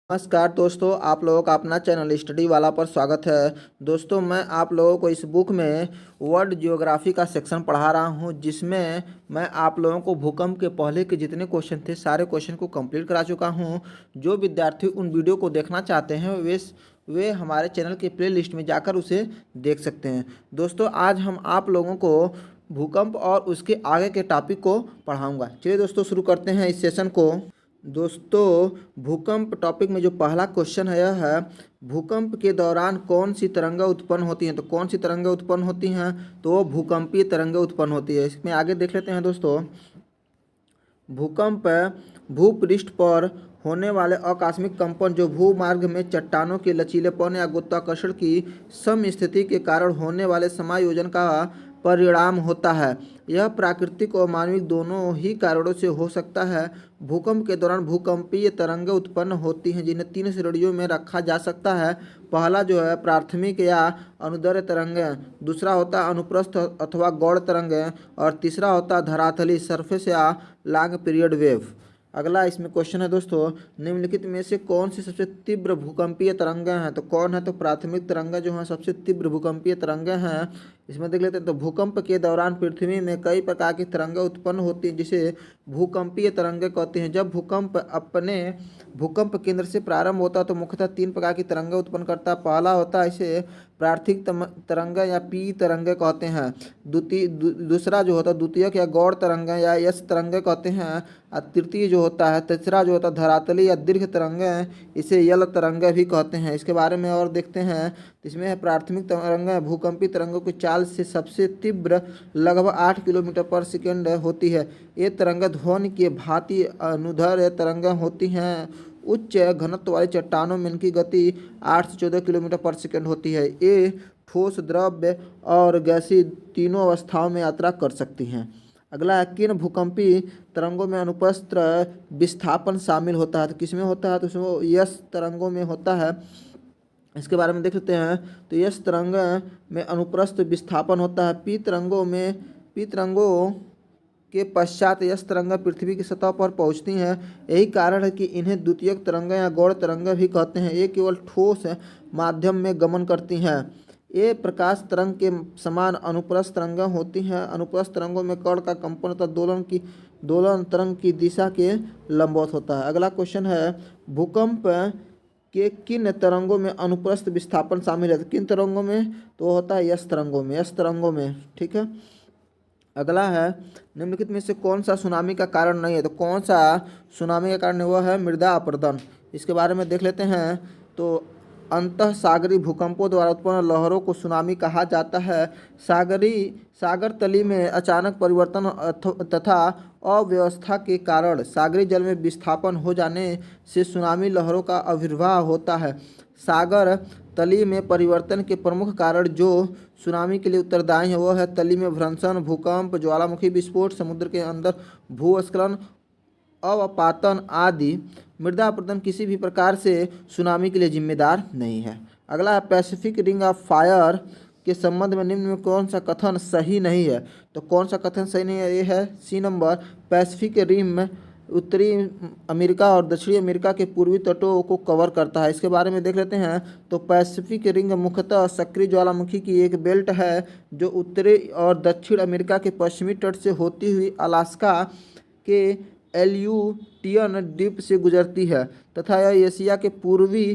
नमस्कार दोस्तों, आप लोगों का अपना चैनल स्टडी वाला पर स्वागत है। दोस्तों, मैं आप लोगों को इस बुक में वर्ल्ड जियोग्राफी का सेक्शन पढ़ा रहा हूं, जिसमें मैं आप लोगों को भूकंप के पहले के जितने क्वेश्चन थे सारे क्वेश्चन को कंप्लीट करा चुका हूं। जो विद्यार्थी उन वीडियो को देखना चाहते हैं वे हमारे चैनल के प्ले लिस्ट में जाकर उसे देख सकते हैं। दोस्तों, आज हम आप लोगों को भूकंप और उसके आगे के टॉपिक को पढ़ाऊँगा। चलिए दोस्तों, शुरू करते हैं इस सेशन को। दोस्तों, भूकंप टॉपिक में जो पहला क्वेश्चन है यह है, भूकंप के दौरान कौन सी तरंगें उत्पन्न होती हैं। तो कौन सी तरंगें उत्पन्न होती हैं, तो वो भूकंपीय तरंगें उत्पन्न होती है। इसमें आगे देख लेते हैं दोस्तों। भूकंप भूपृष्ठ पर होने वाले आकस्मिक कंपन जो भूमार्ग में चट्टानों के लचीलेपन या गुरुत्वाकर्षण की समस्थिति के कारण होने वाले समायोजन का परिणाम होता है। यह प्राकृतिक और मानविक दोनों ही कारणों से हो सकता है। भूकंप के दौरान भूकंपीय तरंगें उत्पन्न होती हैं, जिन्हें तीन श्रेणियों में रखा जा सकता है। पहला जो है प्राथमिक या अनुदैर्ध्य तरंगें, दूसरा होता है अनुप्रस्थ अथवा गौड़ तरंगें, और तीसरा होता है धरातली सरफेस या लॉन्ग पीरियड वेव। अगला इसमें क्वेश्चन है दोस्तों, निम्नलिखित में से कौन सी सबसे तीव्र भूकंपीय तरंगें हैं। तो कौन है, तो प्राथमिक तरंगें जो हैं सबसे तीव्र भूकंपीय तरंगें हैं। इसमें देख लेते हैं। तो भूकंप के दौरान पृथ्वी में कई प्रकार की तरंगें उत्पन्न होती हैं, जिसे भूकंपीय तरंगें कहते हैं। जब भूकंप अपने भूकंप केंद्र से प्रारंभ होता है तो मुख्यतः तीन प्रकार की तरंगें उत्पन्न करता है। पहला होता है इसे प्राथमिक तरंगें या पी तरंगें कहते हैं। दूसरा जो होता है द्वितीयक या गौड़ तरंगें या यस तरंगें कहते हैं। और तृतीय जो होता है तीसरा जो होता है धरातली या दीर्घ तरंगें, इसे यल तरंगें भी कहते हैं। इसके बारे में और देखते हैं। इसमें है प्राथमिक तरंगें भूकंपी तरंगों की चाल से सबसे तीव्र लगभग 8 किलोमीटर पर सेकेंड होती है। ये तरंगें ध्वनि के भांति अनुदैर्ध्य तरंगें होती हैं। उच्च घनत्व वाली चट्टानों में इनकी गति 8 से 14 किलोमीटर पर सेकेंड होती है। ये ठोस, द्रव्य और गैसीय तीनों अवस्थाओं में यात्रा कर सकती हैं। अगला है, किन भूकंपी तरंगों में अनुप्रस्थ विस्थापन शामिल होता है। तो किसमें होता है, तो उसमें यस तरंगों में होता है। इसके बारे में देख लेते हैं। तो यस तरंग में अनुप्रस्थ विस्थापन होता है। पी तरंगों के पश्चात यस तरंगें पृथ्वी की सतह पर पहुंचती हैं। यही कारण है कि इन्हें द्वितीयक तरंगें या गौड़ तरंगें भी कहते हैं। ये केवल ठोस माध्यम में गमन करती हैं। ये प्रकाश तरंग के समान अनुप्रस्थ तरंगें होती हैं। अनुप्रस्थ तरंगों में कण का कंपन तथा दोलन तरंग की दिशा के लंबवत होता है। अगला क्वेश्चन है, भूकंप के किन तरंगों में अनुप्रस्थ विस्थापन शामिल है। तो किन तरंगों में, तो होता है यस तरंगों में। ठीक है। अगला है, निम्नलिखित में से कौन सा सुनामी का कारण नहीं है। तो कौन सा सुनामी का कारण वह है मृदा अपरदन। इसके बारे में देख लेते हैं। तो अंतः सागरी भूकंपों द्वारा उत्पन्न लहरों को सुनामी कहा जाता है। सागर तली में अचानक परिवर्तन तथा अव्यवस्था के कारण सागरी जल में विस्थापन हो जाने से सुनामी लहरों का आविर्भाव होता है। सागर तली में परिवर्तन के प्रमुख कारण जो सुनामी के लिए उत्तरदायी है वह है तली में भ्रंशन, भूकंप, ज्वालामुखी विस्फोट, समुद्र के अंदर भूस्खलन, अवपातन आदि। मृदा अपरदन किसी भी प्रकार से सुनामी के लिए जिम्मेदार नहीं है। अगला है, पैसिफिक रिंग ऑफ फायर के संबंध में निम्न में कौन सा कथन सही नहीं है। तो कौन सा कथन सही नहीं है, ये है सी नंबर, पैसिफिक रिम उत्तरी अमेरिका और दक्षिणी अमेरिका के पूर्वी तटों को कवर करता है। इसके बारे में देख लेते हैं। तो पैसिफिक रिंग मुख्यतः सक्रिय ज्वालामुखी की एक बेल्ट है जो उत्तरी और दक्षिण अमेरिका के पश्चिमी तट से होती हुई अलास्का के एल्यूटियन द्वीप से गुजरती है तथा यह एशिया के पूर्वी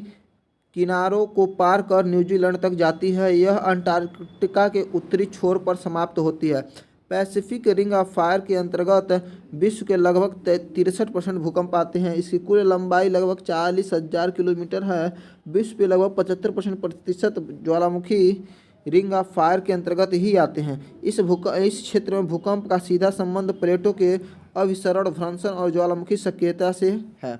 किनारों को पार कर न्यूजीलैंड तक जाती है। यह अंटार्कटिका के उत्तरी छोर पर समाप्त होती है। पैसिफिक रिंग ऑफ फायर के अंतर्गत विश्व के लगभग 63% भूकंप आते हैं। इसकी कुल लंबाई लगभग 40,000 किलोमीटर है। विश्व के लगभग 75% ज्वालामुखी रिंग ऑफ फायर के अंतर्गत ही आते हैं। इस क्षेत्र में भूकंप का सीधा संबंध प्लेटों के अभिसरण, भ्रंशन और ज्वालामुखी सक्रियता से है।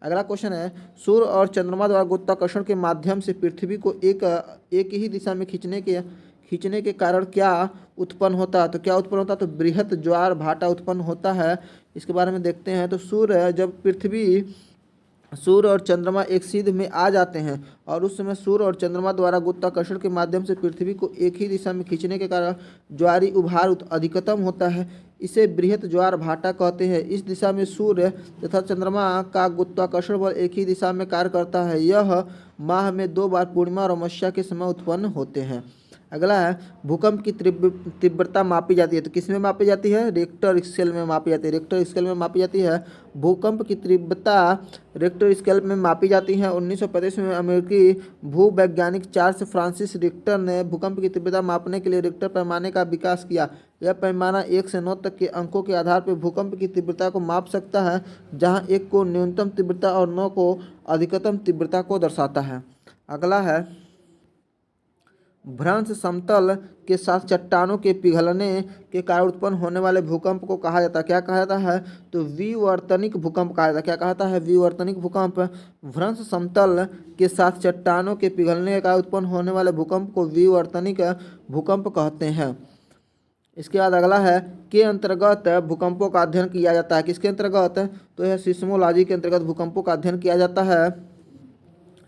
अगला क्वेश्चन है, सूर्य और चंद्रमा द्वारा गुरुत्वाकर्षण के माध्यम से पृथ्वी को एक ही दिशा में खींचने के कारण क्या उत्पन्न होता है। तो क्या उत्पन्न होता है, तो बृहत ज्वार भाटा उत्पन्न होता है। इसके बारे में देखते हैं। तो सूर्य और चंद्रमा एक सीध में आ जाते हैं और उस समय सूर्य और चंद्रमा द्वारा गुरुत्वाकर्षण के माध्यम से पृथ्वी को एक ही दिशा में खींचने के कारण ज्वारीय उभार अधिकतम होता है। इसे बृहत ज्वार भाटा कहते हैं। इस दिशा में सूर्य तथा चंद्रमा का गुरुत्वाकर्षण बल एक ही दिशा में कार्य करता है। यह माह में 2 बार पूर्णिमा और अमावस्या के समय उत्पन्न होते हैं। अगला है भूकंप की तीव्रता मापी जाती है। तो किस में मापी जाती है? रिक्टर स्केल में मापी जाती है। रिक्टर स्केल में मापी जाती है। भूकंप की तीव्रता रिक्टर स्केल में मापी जाती है। 1935 में अमेरिकी भूवैज्ञानिक चार्ल्स फ्रांसिस रिक्टर ने भूकंप की तीव्रता मापने के लिए रिक्टर पैमाने का विकास किया। यह पैमाना 1 से 9 तक के अंकों के आधार पर भूकंप की तीव्रता को माप सकता है, जहाँ 1 को न्यूनतम तीव्रता और 9 को अधिकतम तीव्रता को दर्शाता है। अगला है भ्रंश समतल के साथ चट्टानों के पिघलने के कारण उत्पन्न होने वाले भूकंप को कहा जाता है। क्या कहा जाता है? तो विवर्तनिक भूकंप कहा जाता है। क्या कहता है? विवर्तनिक भूकंप। भ्रंश समतल के साथ चट्टानों के पिघलने के कारण उत्पन्न होने वाले भूकंप को विवर्तनिक भूकंप कहते हैं। इसके बाद अगला है के अंतर्गत भूकंपों का अध्ययन किया जाता है। किसके अंतर्गत? तो यह सिस्मोलॉजी के अंतर्गत भूकंपों का अध्ययन किया जाता है।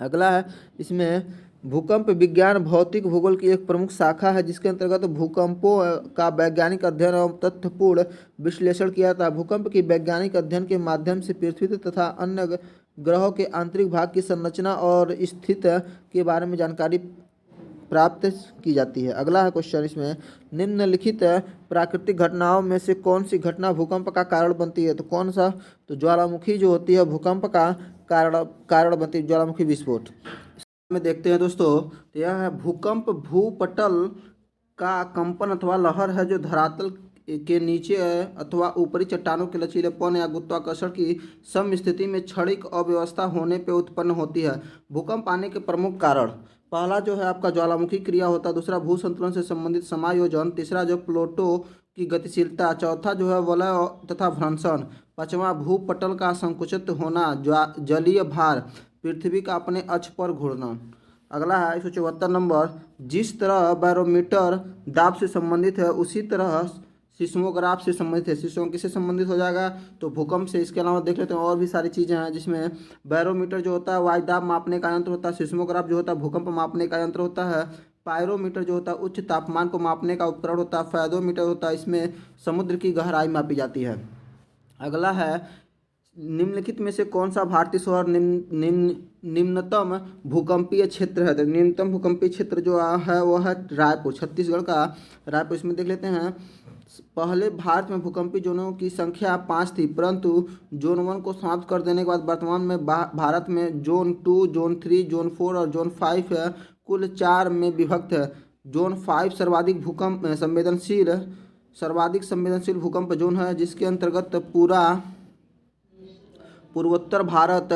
अगला है इसमें भूकंप विज्ञान भौतिक भूगोल की एक प्रमुख शाखा है, जिसके अंतर्गत भूकंपों का वैज्ञानिक अध्ययन एवं तथ्यपूर्ण विश्लेषण किया जाता है। भूकंप की वैज्ञानिक अध्ययन के माध्यम से पृथ्वी तथा अन्य ग्रहों के आंतरिक भाग की संरचना और स्थिति के बारे में जानकारी प्राप्त की जाती है। अगला है क्वेश्चन इसमें निम्नलिखित प्राकृतिक घटनाओं में से कौन सी घटना भूकंप का कारण बनती है? तो कौन सा? तो ज्वालामुखी जो होती है भूकंप का कारण बनती है, ज्वालामुखी विस्फोट। में देखते हैं दोस्तों, तो यह है भूकंप भूपटल का कंपन अथवा लहर है जो धरातल के नीचे अथवा ऊपरी चट्टानों के लचीलेपन या गुरुत्वाकर्षण की समस्थिति में क्षणिक अव्यवस्था होने पर उत्पन्न होती है। भूकंप आने के प्रमुख कारण, पहला जो है आपका ज्वालामुखी क्रिया होता है, दूसरा भू संतुलन से संबंधित समायोजन, तीसरा जो प्लेटों की गतिशीलता, चौथा जो है वलय तथा भ्रंशन, पांचवा भूपटल का संकुचित होना, जलीय भार, पृथ्वी का अपने अक्ष पर घूर्णन। अगला है 174 नंबर, जिस तरह बैरोमीटर दाब से संबंधित है उसी तरह सिस्मोग्राफ से संबंधित है। सिस्मो किससे संबंधित हो जाएगा? तो भूकंप से। इसके अलावा देख लेते हैं और भी सारी चीज़ें हैं, जिसमें बैरोमीटर जो होता है वायु दाब मापने का यंत्र होता है, सिस्मोग्राफ जो होता है भूकंप मापने का यंत्र होता है, पायरोमीटर जो होता है उच्च तापमान को मापने का उपकरण होता है, फेदोमीटर होता है, इसमें समुद्र की गहराई मापी जाती है। अगला है निम्नलिखित में से कौन सा भारतीय शहर निम्नतम भूकंपीय क्षेत्र है? तो निम्नतम भूकंपीय क्षेत्र जो है वो है रायपुर, छत्तीसगढ़ का रायपुर। इसमें देख लेते हैं, पहले भारत में भूकंपीय जोनों की संख्या 5 थी, परंतु जोन 1 को समाप्त कर देने के बाद वर्तमान में भारत में जोन 2, जोन 3, जोन 4 और जोन 5 कुल 4 में विभक्त है। जोन 5 सर्वाधिक संवेदनशील भूकंप जोन है, जिसके अंतर्गत पूर्वोत्तर भारत,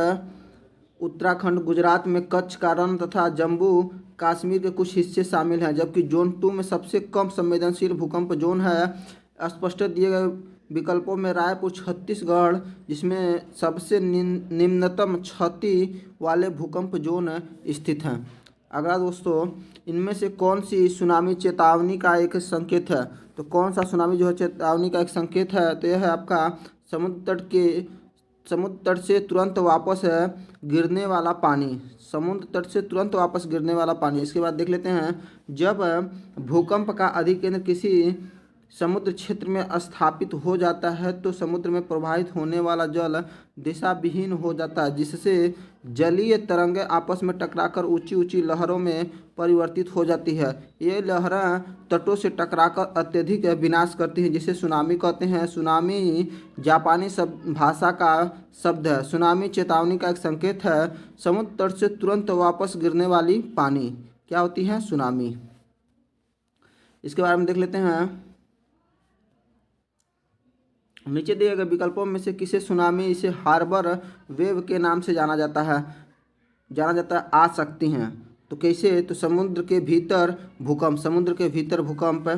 उत्तराखंड, गुजरात में कच्छ का रण तथा जम्मू कश्मीर के कुछ हिस्से शामिल हैं। जबकि जोन 2 में सबसे कम संवेदनशील भूकंप जोन है। स्पष्ट दिए गए विकल्पों में रायपुर छत्तीसगढ़, जिसमें सबसे निम्नतम क्षति वाले भूकंप जोन स्थित हैं। अगला दोस्तों, इनमें से कौन सी सुनामी चेतावनी का एक संकेत है? तो कौन सा सुनामी जो है चेतावनी का एक संकेत है? तो यह है आपका समुद्र तट से तुरंत वापस गिरने वाला पानी, समुद्र तट से तुरंत वापस गिरने वाला पानी। इसके बाद देख लेते हैं, जब भूकंप का अधिकेंद्र किसी समुद्र क्षेत्र में स्थापित हो जाता है तो समुद्र में प्रवाहित होने वाला जल दिशा विहीन हो जाता है, जिससे जलीय तरंगें आपस में टकराकर ऊंची ऊंची लहरों में परिवर्तित हो जाती है। ये लहरें तटों से टकराकर अत्यधिक विनाश करती हैं, जिसे सुनामी कहते हैं। सुनामी जापानी भाषा का शब्द है। सुनामी चेतावनी का एक संकेत है। समुद्र तट से तुरंत वापस गिरने वाली पानी क्या होती है? सुनामी। इसके बारे में देख लेते हैं, नीचे दिए गए विकल्पों में से किसे सुनामी इसे हार्बर वेव के नाम से जाना जाता है आ सकती हैं? तो कैसे? तो समुद्र के भीतर भूकंप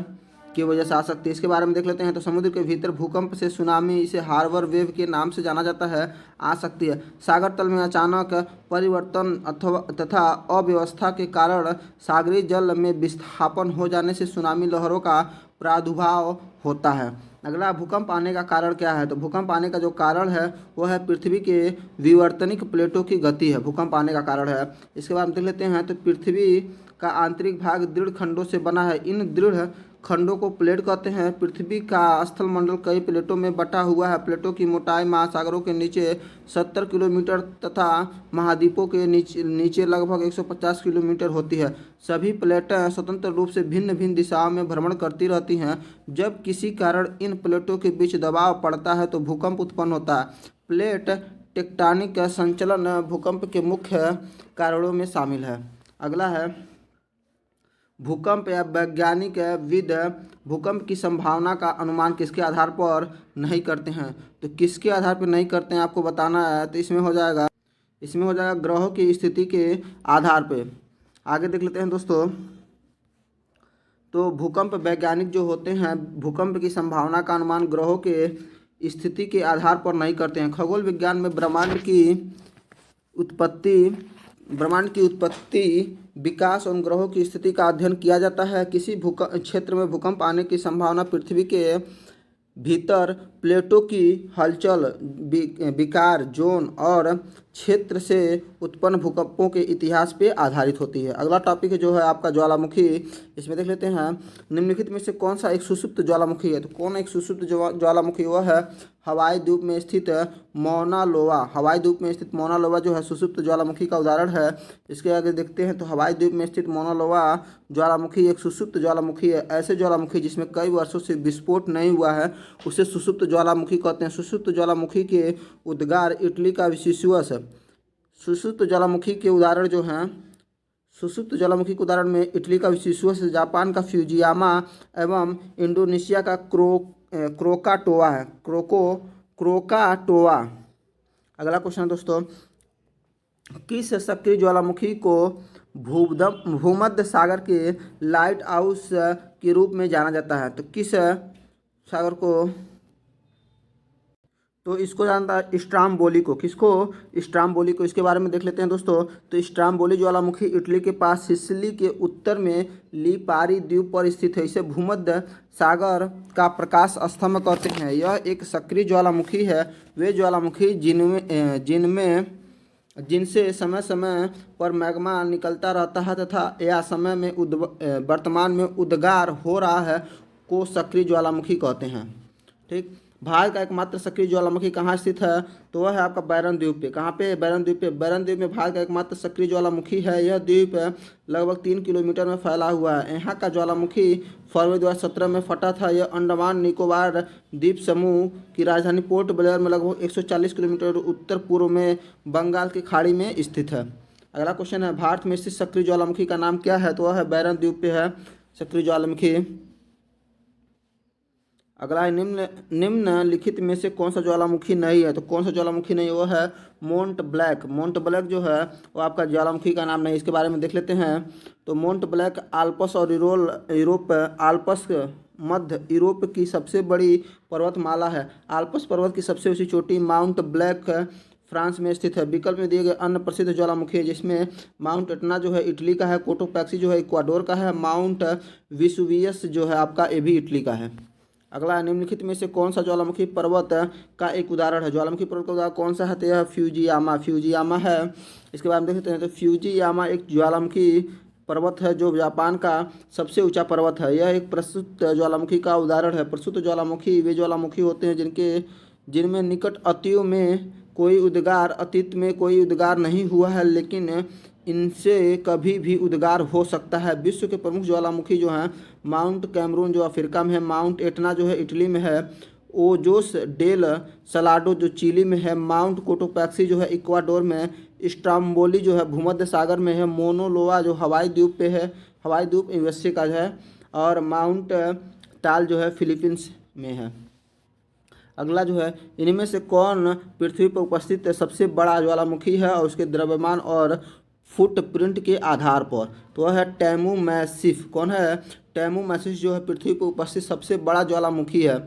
की वजह से आ सकती है। इसके बारे में देख लेते हैं, तो समुद्र के भीतर भूकंप से सुनामी इसे हार्बर वेव के नाम से जाना जाता है, आ सकती है। सागर तल में अचानक परिवर्तन तथा अव्यवस्था के कारण सागरीय जल में विस्थापन हो जाने से सुनामी लहरों का प्रादुर्भाव होता है। अगला, भूकंप आने का कारण क्या है? तो भूकंप आने का जो कारण है वो है पृथ्वी के विवर्तनिक प्लेटों की गति है, भूकंप आने का कारण है। इसके बाद देख लेते हैं, तो पृथ्वी का आंतरिक भाग दृढ़ खंडों से बना है। इन दृढ़ खंडों को प्लेट कहते हैं। पृथ्वी का स्थलमंडल कई प्लेटों में बटा हुआ है। प्लेटों की मोटाई महासागरों के नीचे 70 किलोमीटर तथा महाद्वीपों के नीचे लगभग 150 किलोमीटर होती है। सभी प्लेटें स्वतंत्र रूप से भिन्न भिन्न दिशाओं में भ्रमण करती रहती हैं। जब किसी कारण इन प्लेटों के बीच दबाव पड़ता है तो भूकंप उत्पन्न होता है। प्लेट टेक्टोनिक संचलन भूकंप के मुख्य कारणों में शामिल है। अगला है भूकंप या वैज्ञानिक विद भूकंप की संभावना का अनुमान किसके आधार पर नहीं करते हैं। तो किसके आधार पर नहीं करते हैं आपको बताना है। तो इसमें हो जाएगा ग्रहों की स्थिति के आधार पे। आगे देख लेते हैं दोस्तों। तो भूकंप वैज्ञानिक जो होते हैं भूकंप की संभावना का अनुमान ग्रहों के स्थिति के आधार पर नहीं करते हैं। खगोल विज्ञान में ब्रह्मांड की उत्पत्ति विकास और ग्रहों की स्थिति का अध्ययन किया जाता है। किसी क्षेत्र में भूकंप आने की संभावना पृथ्वी के भीतर प्लेटों की हलचल, विकार, जोन और क्षेत्र से उत्पन्न भूकंपों के इतिहास पे आधारित होती है। अगला टॉपिक जो है आपका ज्वालामुखी। इसमें देख लेते हैं निम्नलिखित में से कौन सा एक सुषुप्त ज्वालामुखी है। तो कौन एक सुषुप्त ज्वालामुखी वह है हवाई द्वीप में स्थित मौना लोवा। हवाई द्वीप में स्थित मौना लोवा जो है सुषुप्त ज्वालामुखी का उदाहरण है। इसके आगे देखते हैं तो हवाई द्वीप में स्थित मौना लोवा ज्वालामुखी एक सुषुप्त ज्वालामुखी है। ऐसे ज्वालामुखी जिसमें कई वर्षों से विस्फोट नहीं हुआ है उसे सुषुप्त ज्वालामुखी कहते हैं। सुषुप्त ज्वालामुखी के उद्गार इटली का विसिसुअस। सुषुप्त ज्वालामुखी के उदाहरण जो हैं सुषुप्त ज्वालामुखी के उदाहरण में इटली का विसिसुअस, जापान का फ्यूजियामा एवं इंडोनेशिया का क्रोकाटोआ है। क्रोकाटोआ। अगला क्वेश्चन दोस्तों, किस सक्रिय ज्वालामुखी को भूमध्य सागर के लाइट हाउस के रूप में जाना जाता है। तो किस सागर को, तो इसको जानता है स्ट्राम्बोली को। किसको? स्ट्राम्बोली को। इसके बारे में देख लेते हैं दोस्तों। तो स्ट्राम्बोली ज्वालामुखी इटली के पास सिसिली के उत्तर में लिपारी द्वीप पर स्थित है। इसे भूमध्य सागर का प्रकाश स्तंभ कहते हैं। यह एक सक्रिय ज्वालामुखी है। वे ज्वालामुखी जिनसे समय समय पर मैग्मा निकलता रहता है तथा यह समय में वर्तमान में उद्गार हो रहा है को सक्रिय ज्वालामुखी कहते हैं। ठीक। भारत का एकमात्र सक्रिय ज्वालामुखी कहाँ स्थित है। तो वह है आपका बैरन द्वीप पे। कहाँ पे? बैरन द्वीप पे। बैरन द्वीप में भारत का एकमात्र सक्रिय ज्वालामुखी है। यह द्वीप लगभग 3 किलोमीटर में फैला हुआ है। यहाँ का ज्वालामुखी फरवरी 2017 में फटा था। यह अंडमान निकोबार द्वीप समूह की राजधानी पोर्ट ब्लेयर में लगभग 140 किलोमीटर उत्तर पूर्व में बंगाल की खाड़ी में स्थित है। अगला क्वेश्चन है भारत में स्थित सक्रिय ज्वालामुखी का नाम क्या है। तो वह है बैरन द्वीप पे है सक्रिय ज्वालामुखी। अगला है निम्नलिखित में से कौन सा ज्वालामुखी नहीं है। तो कौन सा ज्वालामुखी नहीं है वो है मोंट ब्लैक। मोंट ब्लैक जो है वो आपका ज्वालामुखी का नाम नहीं। इसके बारे में देख लेते हैं। तो मोंट ब्लैक आल्प्स और आल्प्स मध्य यूरोप की सबसे बड़ी पर्वतमाला है। आल्प्स पर्वत की सबसे ऊंची चोटी माउंट ब्लैक फ्रांस में स्थित है। विकल्प में दिए गए अन्य प्रसिद्ध ज्वालामुखी है जिसमें माउंट एटना जो है इटली का है, कोटोपैक्सी जो है इक्वाडोर का है, माउंट विसुवियस जो है आपका ये भी इटली का है। अगला निम्नलिखित में से कौन सा ज्वालामुखी पर्वत का एक उदाहरण है। ज्वालामुखी पर्वत का उदाहरण कौन सा है। तो यह फ्यूजियामा है। इसके बारे में देख लेते हैं। तो फ्यूजियामा एक ज्वालामुखी पर्वत है जो जापान का सबसे ऊंचा पर्वत है। यह एक प्रस्तुत ज्वालामुखी का उदाहरण है। प्रस्तुत ज्वालामुखी वे ज्वालामुखी होते हैं जिनमें निकट अतीत में कोई उद्गार नहीं हुआ है लेकिन इनसे कभी भी उद्गार हो सकता है। विश्व के प्रमुख ज्वालामुखी जो हैं माउंट कैमरून जो अफ्रीका में है, माउंट एटना जो है इटली में है, ओजोस डेल सलाडो जो चिली में है, माउंट कोटोपैक्सी जो है इक्वाडोर में, स्ट्राम्बोली जो है भूमध्य सागर में है, मोनोलोवा जो हवाई द्वीप पे है, हवाई द्वीप यूएसए का है, और माउंट टाल जो है फिलीपींस में है। अगला जो है इनमें से कौन पृथ्वी पर उपस्थित सबसे बड़ा ज्वालामुखी है और उसके द्रव्यमान और फुटप्रिंट के आधार पर। तो वह है टैमू मैसिफ। कौन है? टैमू मैसिफ जो है पृथ्वी पर उपस्थित सबसे बड़ा ज्वालामुखी है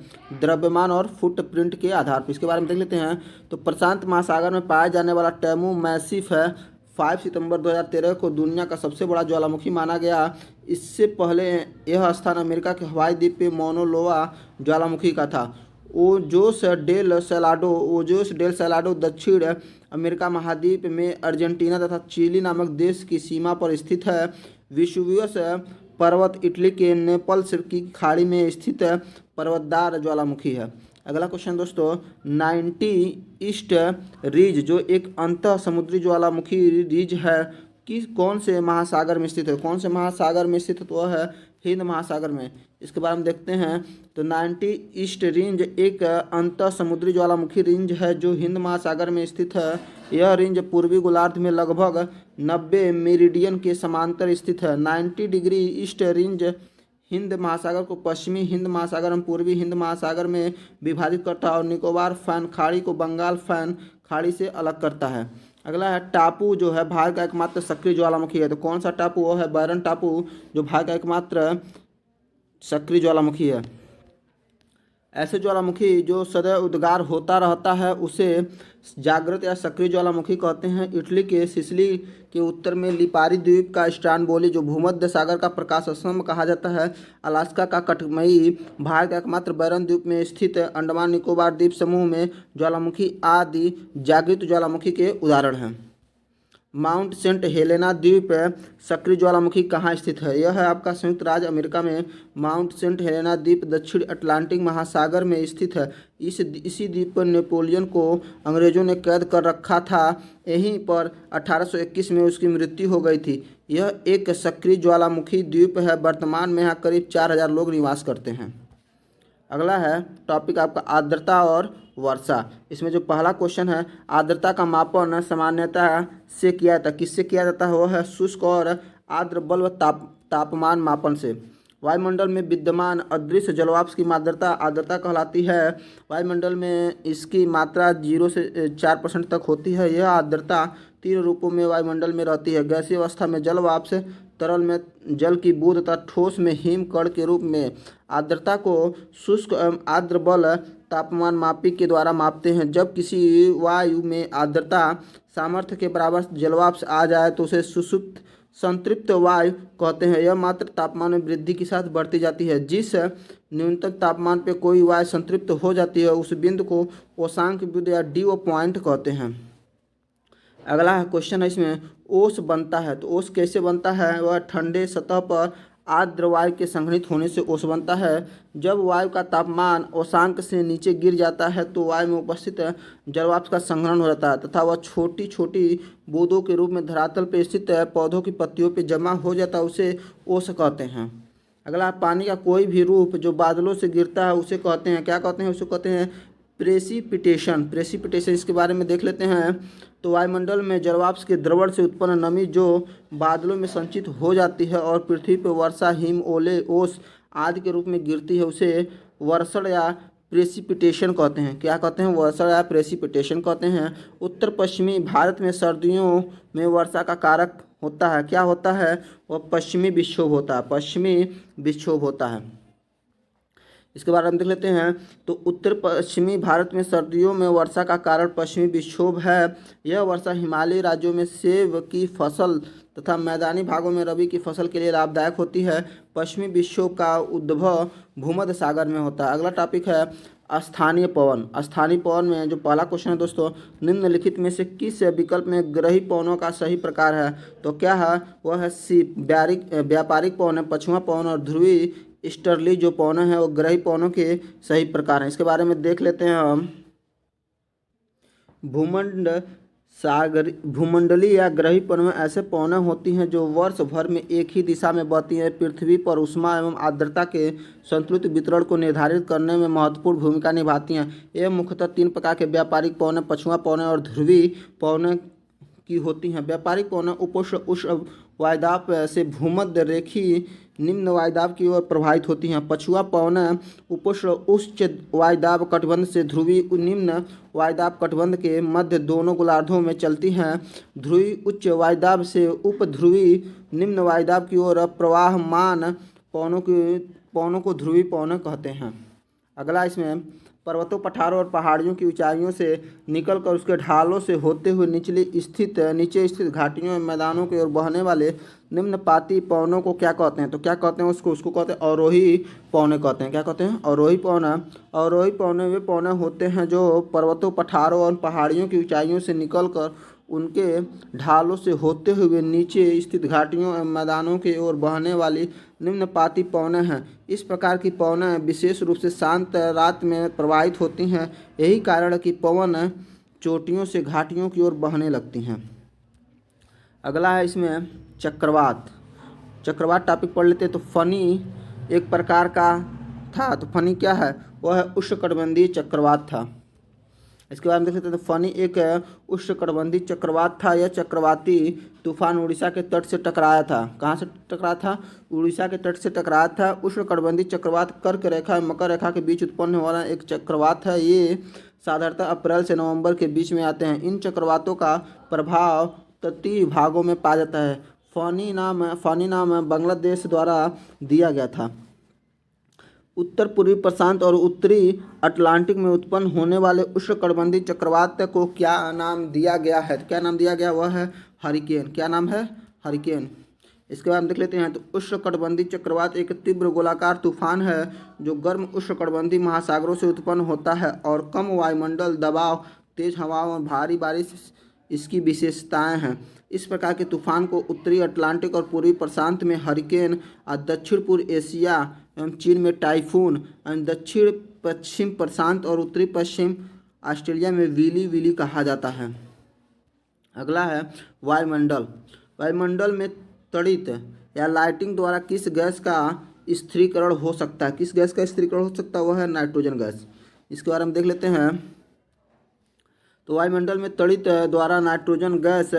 द्रव्यमान और फुटप्रिंट के आधार पर। इसके बारे में देख लेते हैं। तो प्रशांत महासागर में पाया जाने वाला टैमू मैसिफ है 5 सितंबर 2013 को दुनिया का सबसे बड़ा ज्वालामुखी माना गया। इससे पहले यह स्थान अमेरिका के हवाई द्वीप पे मोनोलोवा ज्वालामुखी का था। ओजोस डेल सैलाडो दक्षिण अमेरिका महाद्वीप में अर्जेंटीना तथा चिली नामक देश की सीमा पर स्थित है। विसुवियस पर्वत इटली के नेपल्स की खाड़ी में स्थित पर्वतदार ज्वालामुखी है। अगला क्वेश्चन दोस्तों, 90 ईस्ट रिज जो एक अंतः समुद्री ज्वालामुखी रिज है किस कौन से महासागर में स्थित है? कौन से महासागर में स्थित है? तो वह है हिंद महासागर में। इसके बारे में देखते हैं तो 90 ईस्ट रेंज एक अंतः समुद्री ज्वालामुखी रेंज है जो हिंद महासागर में स्थित है। यह रेंज पूर्वी गोलार्ध में लगभग 90 मेरिडियन के समांतर स्थित है। 90 डिग्री ईस्ट रेंज हिंद महासागर को पश्चिमी हिंद महासागर एवं पूर्वी हिंद महासागर में विभाजित करता है और निकोबार फैन खाड़ी को बंगाल फैन खाड़ी से अलग करता है। अगला है टापू जो है भारत का एकमात्र सक्रिय ज्वालामुखी है। तो कौन सा टापू? वो है बैरन टापू जो भारत का एकमात्र सक्रिय ज्वालामुखी है। ऐसे ज्वालामुखी जो सदैव उद्गार होता रहता है उसे जागृत या सक्रिय ज्वालामुखी कहते हैं। इटली के सिसिली के उत्तर में लिपारी द्वीप का स्ट्रानबोली जो भूमध्य सागर का प्रकाश स्तंभ कहा जाता है। अलास्का का कटमई भारत का एकमात्र बैरन द्वीप में स्थित अंडमान निकोबार द्वीप समूह में ज्वालामुखी आदि जागृत ज्वालामुखी के उदाहरण हैं। माउंट सेंट हेलेना द्वीप सक्रिय ज्वालामुखी कहाँ स्थित है? यह है आपका संयुक्त राज्य अमेरिका में। माउंट सेंट हेलेना द्वीप दक्षिण अटलांटिक महासागर में स्थित है। इसी द्वीप पर नेपोलियन को अंग्रेजों ने कैद कर रखा था। यहीं पर 1821 में उसकी मृत्यु हो गई थी। यह एक सक्रिय ज्वालामुखी द्वीप है। वर्तमान में यहाँ करीब 4000 लोग निवास करते हैं। अगला है टॉपिक आपका आर्द्रता और वर्षा। इसमें जो पहला क्वेश्चन है, आर्द्रता का मापन सामान्यतः से किया जाता है। किससे किया जाता है? वो है शुष्क और आर्द्र बल्ब तापमान मापन से। वायुमंडल में विद्यमान अदृश्य जलवाष्प की आर्द्रता आर्द्रता कहलाती है। वायुमंडल में इसकी मात्रा 0 से 4% तक होती है। यह आर्द्रता 3 रूपों में वायुमंडल में रहती है। गैसीय अवस्था में जलवाष्प, तरल में जल की बूंद तथा ठोस में हिम कण के रूप में। आर्द्रता को शुष्क एवं आर्द्र बल तापमान मापी के द्वारा मापते हैं। जब किसी वायु में आर्द्रता सामर्थ्य के बराबर जलवाष्प आ जाए तो उसे सुषुप्त संतृप्त वायु कहते हैं। यह मात्र तापमान में वृद्धि के साथ बढ़ती जाती है। जिस न्यूनतम तापमान पर कोई वायु संतृप्त हो जाती है उस बिंदु को ओसांक बिंदु या ड्यू पॉइंट कहते हैं। अगला क्वेश्चन है इसमें, ओस बनता है। तो ओस कैसे बनता है? वह ठंडे सतह पर आर्द्र वायु के संघनित होने से ओस बनता है। जब वायु का तापमान ओसांक से नीचे गिर जाता है तो वायु में उपस्थित जलवाष्प का संग्रहण हो जाता है तथा वह छोटी छोटी बूंदों के रूप में धरातल पर स्थित पौधों की पत्तियों पर जमा हो जाता है, उसे ओस कहते हैं। अगला, पानी का कोई भी रूप जो बादलों से गिरता है उसे कहते हैं, क्या कहते हैं? उसे कहते हैं प्रेसिपिटेशन। प्रेसिपिटेशन इसके बारे में देख लेते हैं। तो वायुमंडल में जलवाष्प के द्रवण से उत्पन्न नमी जो बादलों में संचित हो जाती है और पृथ्वी पर वर्षा, हिम, ओले, ओस आदि के रूप में गिरती है उसे वर्षण या प्रेसिपिटेशन कहते हैं। क्या कहते हैं? वर्षण या प्रेसिपिटेशन कहते हैं। उत्तर पश्चिमी भारत में सर्दियों में वर्षा का कारक होता है। क्या होता है? वह पश्चिमी विक्षोभ होता है। पश्चिमी विक्षोभ होता है। इसके बारे में देख लेते हैं। तो उत्तर पश्चिमी भारत में सर्दियों में वर्षा का कारण पश्चिमी विक्षोभ है। यह वर्षा हिमालयी राज्यों में सेब की फसल तथा मैदानी भागों में रबी की फसल के लिए लाभदायक होती है। पश्चिमी विक्षोभ का उद्भव भूमध्य सागर में होता है। अगला टॉपिक है स्थानीय पवन। स्थानीय पवन में जो पहला क्वेश्चन है दोस्तों, निम्नलिखित में से किस विकल्प में ग्रही पवनों का सही प्रकार है? तो क्या है? वह है सी व्यापारिक पवन है। पछुआ पवन और ध्रुवी ईस्टर्ली जो पवन है वो ग्रही पवनों के सही प्रकार हैं। इसके बारे में देख लेते हैं हम। भूमंडलीय या ग्रही पवन में ऐसे पवनें होती हैं जो वर्ष भर में एक ही दिशा में बहती हैं। पृथ्वी पर ऊष्मा एवं आर्द्रता के संतुलित वितरण को निर्धारित करने में महत्वपूर्ण भूमिका निभाती हैं। ये मुख्यतः 3 प्रकार के व्यापारिक पवनें, पछुआ पवनें और ध्रुवी पवनें की होती हैं। व्यापारिक पवनें उपोष्ण उष्ण वायुदाब से भूमध्य रेखीय निम्न वायुदाब की ओर प्रभावित होती हैं। पछुआ पवनें उपोष्ण उच्च वायुदाब कटिबंध से ध्रुवी निम्न वायुदाब कटिबंध के मध्य दोनों गोलार्धों में चलती हैं। ध्रुवी उच्च वायुदाब से उपध्रुवी निम्न वायुदाब की ओर प्रवाहमान पवनों को ध्रुवी पवनें कहते हैं। अगला, इसमें पर्वतों, पठारों और पहाड़ियों की ऊंचाइयों से निकलकर उसके ढालों से होते हुए नीचे स्थित घाटियों में मैदानों की ओर बहने वाले निम्नपाती पवनों को क्या कहते हैं? तो क्या कहते हैं? उसको कहते हैं अवरोही पवनें कहते हैं। क्या कहते हैं? अवरोही पवनें। अवरोही पवनें वे पवनें होते हैं जो पर्वतों, पठारों और पहाड़ियों की ऊंचाइयों से निकलकर उनके ढालों से होते हुए नीचे स्थित घाटियों एवं मैदानों की ओर बहने वाली निम्नपाती पवनें हैं। इस प्रकार की पवनें विशेष रूप से शांत रात में प्रवाहित होती हैं। यही कारण है कि पवन चोटियों से घाटियों की ओर बहने लगती हैं। अगला है इसमें चक्रवात। चक्रवात टॉपिक पढ़ लेते हैं। तो फनी एक प्रकार का था। तो फनी क्या है? वह उष्णकटिबंधीय चक्रवात था। इसके बाद हम देख लेते हैं। तो फनी एक उष्णकटिबंधीय चक्रवात था। यह चक्रवाती तूफान उड़ीसा के तट से टकराया था। कहाँ से टकराया था? उड़ीसा के तट से टकराया था। उष्णकटिबंधीय चक्रवात कर्क रेखा और मकर रेखा के बीच उत्पन्न होने वाला एक चक्रवात है। ये साधारणतः अप्रैल से नवंबर के बीच में आते हैं। इन चक्रवातों का प्रभाव तटीय भागों में पाया जाता है। फानी नाम बांग्लादेश द्वारा दिया गया था। उत्तर पूर्वी प्रशांत और उत्तरी अटलांटिक में उत्पन्न होने वाले उष्णकटिबंधीय चक्रवात को क्या नाम दिया गया है? क्या नाम दिया गया? वह है हरिकेन। क्या नाम है? हरिकेन। इसके बाद हम देख लेते हैं। तो उष्णकटिबंधीय चक्रवात एक तीव्र गोलाकार तूफान है जो गर्म उष्णकटिबंधीय महासागरों से उत्पन्न होता है और कम वायुमंडल दबाव, तेज हवाओं और भारी बारिश इसकी विशेषताएं हैं। इस प्रकार के तूफान को उत्तरी अटलांटिक और पूर्वी प्रशांत में हरिकेन और दक्षिण पूर्व एशिया एवं चीन में टाइफून और दक्षिण पश्चिम प्रशांत और उत्तरी पश्चिम ऑस्ट्रेलिया में विली विली कहा जाता है। अगला है वायुमंडल। वायुमंडल में तड़ित या लाइटिंग द्वारा किस गैस का स्थिरीकरण हो सकता है? किस गैस का स्थिरीकरण हो सकता है? वह है नाइट्रोजन गैस। इसके बारे में देख लेते हैं। तो वायुमंडल में तड़ित द्वारा नाइट्रोजन गैस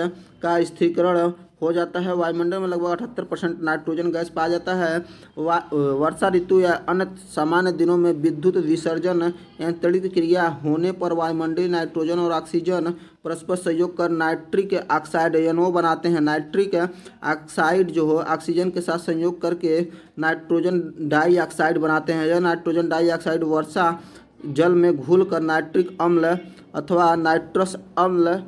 का स्थिरीकरण हो जाता है। वायुमंडल में लगभग 78% नाइट्रोजन गैस पाया जाता है। वर्षा ऋतु या अन्य सामान्य दिनों में विद्युत विसर्जन या तड़ित क्रिया होने पर वायुमंडलीय नाइट्रोजन और ऑक्सीजन परस्पर सहयोग कर नाइट्रिक ऑक्साइड NO बनाते हैं। नाइट्रिक ऑक्साइड जो हो ऑक्सीजन के साथ संयोग करके नाइट्रोजन डाइऑक्साइड बनाते हैं। यह नाइट्रोजन डाइऑक्साइड वर्षा जल में घुलकर नाइट्रिक अम्ल अथवा नाइट्रस अम्ल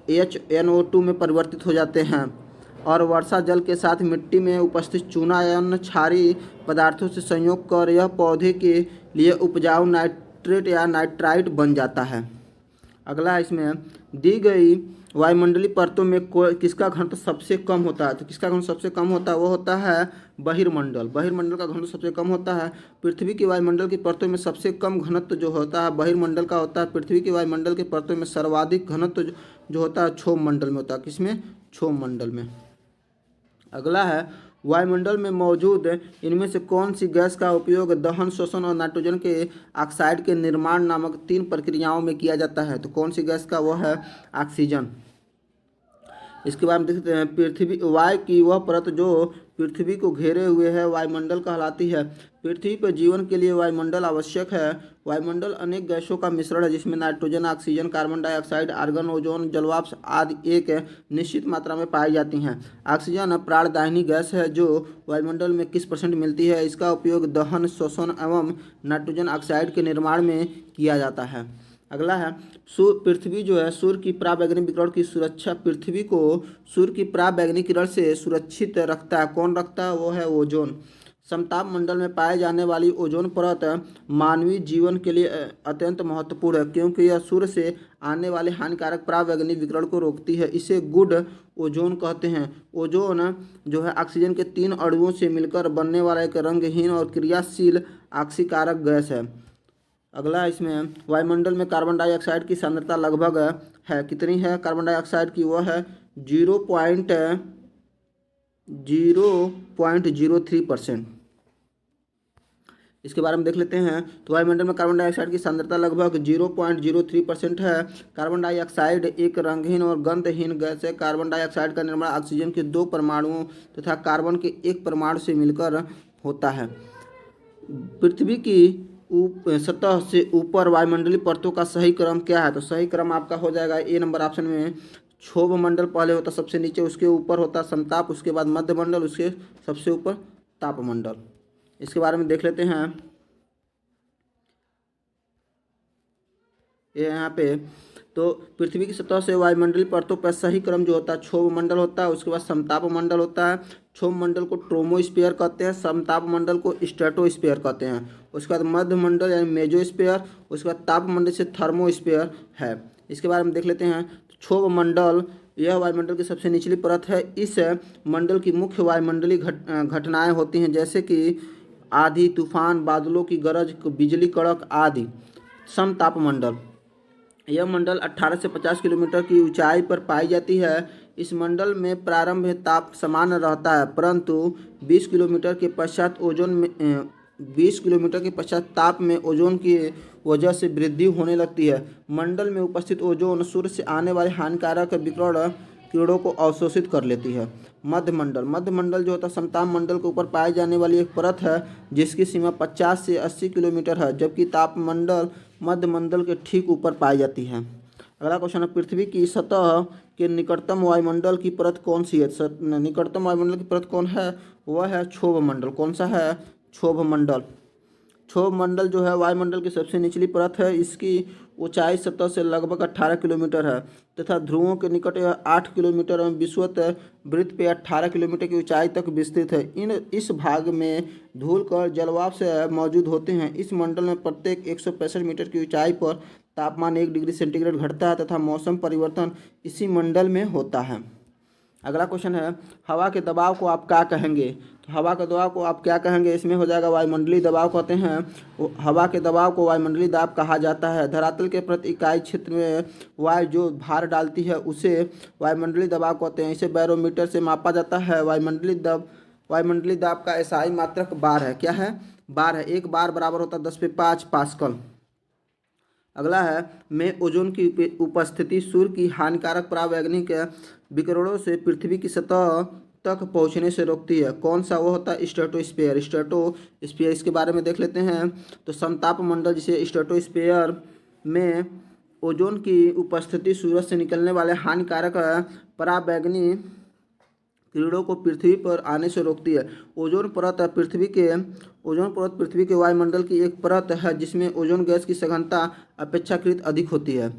HNO2 में परिवर्तित हो जाते हैं और वर्षा जल के साथ मिट्टी में उपस्थित चूना या अन्य क्षारीय पदार्थों से संयोग कर यह पौधे के लिए उपजाऊ नाइट्रेट या नाइट्राइट बन जाता है। अगला इसमें दी गई वायुमंडलीय परतों में किसका घनत्व सबसे कम होता है? तो किसका घनत्व सबसे कम होता है? वो होता है बहिर्मंडल। बहिर्मंडल का घनत्व सबसे कम होता है। पृथ्वी की वायुमंडल की परतों में सबसे कम घनत्व जो होता है बहिर्मंडल का होता है। पृथ्वी की वायुमंडल की परतों में सर्वाधिक घनत्व जो होता है क्षोभ मंडल में होता है। किसमें? क्षोभ मंडल में। अगला है वायुमंडल में मौजूद इनमें से कौन सी गैस का उपयोग दहन, श्वसन और नाइट्रोजन के ऑक्साइड के निर्माण नामक 3 प्रक्रियाओं में किया जाता है? तो कौन सी गैस का? वह है ऑक्सीजन। इसके बाद हम देखते हैं पृथ्वी वायु की वह परत जो पृथ्वी को घेरे हुए है वायुमंडल कहलाती है। पृथ्वी पर जीवन के लिए वायुमंडल आवश्यक है। वायुमंडल अनेक गैसों का मिश्रण है जिसमें nitrogen, oxygen, carbon dioxide, argon, ozone, जलवाष्प आदि एक निश्चित मात्रा में पाई जाती हैं। ऑक्सीजन प्राणदायिनी गैस है जो वायुमंडल में किस % मिलती है? इसका उपयोग दहन, श्वसन एवं नाइट्रोजन ऑक्साइड के निर्माण में किया जाता है। अगला है पृथ्वी जो है सूर्य की पराबैंगनी विकिरण की सुरक्षा, पृथ्वी को सूर्य की पराबैंगनी किरण से सुरक्षित रखता है। कौन रखता है? वो है ओजोन। समताप मंडल में पाए जाने वाली ओजोन परत मानवीय जीवन के लिए अत्यंत महत्वपूर्ण है क्योंकि यह सूर्य से आने वाले हानिकारक पराबैंगनी विकिरण को रोकती है। इसे गुड ओजोन कहते हैं। ओजोन जो है ऑक्सीजन के 3 अणुओं से मिलकर बनने वाला एक रंगहीन और क्रियाशील ऑक्सीकारक गैस है। अगला इसमें वायुमंडल में कार्बन डाइऑक्साइड की सांद्रता लगभग है। कितनी है कार्बन डाइऑक्साइड की? वह है 0.03%। इसके बारे में देख लेते हैं। तो वायुमंडल में कार्बन डाइऑक्साइड की सांद्रता लगभग 0.03% है। कार्बन डाइऑक्साइड एक रंगहीन और गंधहीन गैस है। कार्बन डाइऑक्साइड का निर्माण ऑक्सीजन के 2 परमाणुओं तथा कार्बन के 1 परमाणु से मिलकर होता है। पृथ्वी की सतह से ऊपर वायुमंडलीय परतों का सही क्रम क्या है? तो सही क्रम आपका हो जाएगा A नंबर ऑप्शन में। क्षोभ मंडल पहले होता सबसे नीचे, उसके ऊपर होता समताप, उसके बाद मध्य मंडल, उसके सबसे ऊपर तापमंडल। इसके बारे में देख लेते हैं। ये यहाँ पे तो पृथ्वी की सतह से वायुमंडलीय परतों पर सही क्रम जो होता है क्षोभ मंडल होता है, उसके बाद समताप मंडल होता है। क्षोभ मंडल को ट्रोमोस्फीयर कहते हैं, समताप मंडल को स्ट्रेटोस्फीयर कहते हैं। उसके बाद मध्य मंडल यानी मेजोस्फीयर, उसके बाद ताप मंडल से थर्मोस्फीयर है। इसके बारे में देख लेते हैं। क्षोभ मंडल यह वायुमंडल की सबसे निचली परत है। इस मंडल की मुख्य वायुमंडलीय घटनाएं होती हैं जैसे कि आंधी, तूफान, बादलों की गरज, बिजली कड़क आदि। समताप मंडल, यह मंडल 18 से 50 किलोमीटर की ऊंचाई पर पाई जाती है। इस मंडल में प्रारंभ में ताप सामान्य रहता है, परंतु 20 किलोमीटर के पश्चात 20 किलोमीटर के पश्चात ताप में ओजोन की वजह से वृद्धि होने लगती है। मंडल में उपस्थित ओजोन सूर्य से आने वाले हानिकारक विकिरण कीड़ों को अवशोषित कर लेती है। मध्यमंडल, मध्यमंडल जो होता है समताप मंडल के ऊपर पाई जाने वाली एक परत है जिसकी सीमा 50 से 80 किलोमीटर है, जबकि तापमंडल मध्यमंडल के ठीक ऊपर पाई जाती है। अगला क्वेश्चन है, पृथ्वी की सतह के निकटतम वायुमंडल की परत कौन सी है? निकटतम वायुमंडल की परत कौन है? वह है क्षोभ मंडल। कौन सा है? क्षोभ मंडल। क्षोभ मंडल जो है वायुमंडल की सबसे निचली परत है। इसकी ऊंचाई सतह से लगभग 18 किलोमीटर है तथा ध्रुवों के निकट यह 8 किलोमीटर एवं विषुवत वृत्त पे 18 किलोमीटर की ऊंचाई तक विस्तृत है। इस भाग में धूल कण जलवाष्प से मौजूद होते हैं। इस मंडल में प्रत्येक 165 मीटर की ऊंचाई पर तापमान 1 डिग्री सेंटीग्रेड घटता है तथा मौसम परिवर्तन इसी मंडल में होता है। अगला क्वेश्चन है, हवा के दबाव को आप क्या कहेंगे? तो हवा के दबाव को आप क्या कहेंगे? इसमें हो जाएगा वायुमंडलीय दबाव कहते हैं। हवा के दबाव को वायुमंडलीय दाब कहा जाता है। धरातल के प्रति इकाई क्षेत्र में वायु जो भार डालती है उसे वायुमंडलीय दबाव कहते हैं। इसे बैरोमीटर से मापा जाता है। वायुमंडलीय दाब का एसआई मात्रक बार है। क्या है? बार है। एक बार बराबर होता है 10⁵ पास्कल। अगला है, में ओजोन की उपस्थिति सूर्य की हानिकारक परावैंगनिक विकिरणों से पृथ्वी की सतह तक पहुंचने से रोकती है। कौन सा? वो होता है स्ट्रेटोस्फीयर। स्ट्रेटोस्फीयर इसके बारे में देख लेते हैं। तो समताप मंडल जिसे स्ट्रेटोस्फीयर में ओजोन की उपस्थिति सूरज से निकलने वाले हानिकारक परावैंगनिक किरणों को पृथ्वी पर आने से रोकती है। ओजोन परत पृथ्वी के वायुमंडल की एक परत है जिसमें ओजोन गैस की सघनता अपेक्षाकृत अधिक होती है।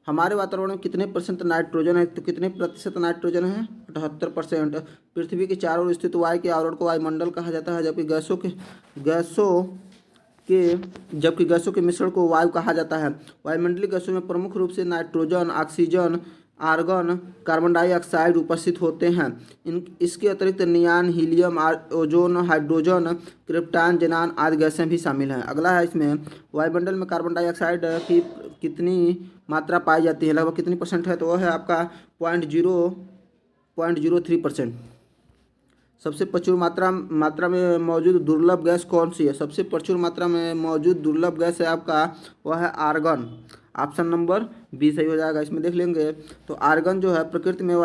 हमारे वातावरण में कितने परसेंट नाइट्रोजन है? तो कितने प्रतिशत नाइट्रोजन है? 78%। पृथ्वी के चारों ओर स्थित वायु के आवरण को वायुमंडल कहा जाता है, जबकि गैसों के मिश्रण को वायु कहा जाता है। वायुमंडलीय गैसों में प्रमुख रूप से nitrogen, oxygen, argon, carbon dioxide उपस्थित होते हैं। इसके अतिरिक्त neon, helium, ozone, hydrogen, krypton, xenon आदि गैसें भी शामिल हैं। अगला है, इसमें वायुमंडल में कार्बन डाइऑक्साइड की कितनी मात्रा पाई जाती है? लगभग कितनी परसेंट है? तो वह है आपका 0.03%। सबसे प्रचुर मात्रा में मौजूद दुर्लभ गैस कौन सी है? सबसे प्रचुर मात्रा में मौजूद दुर्लभ गैस है आपका, वह है आर्गन। ऑप्शन नंबर बी सही हो जाएगा। इसमें देख लेंगे तो आर्गन जो है प्रकृति में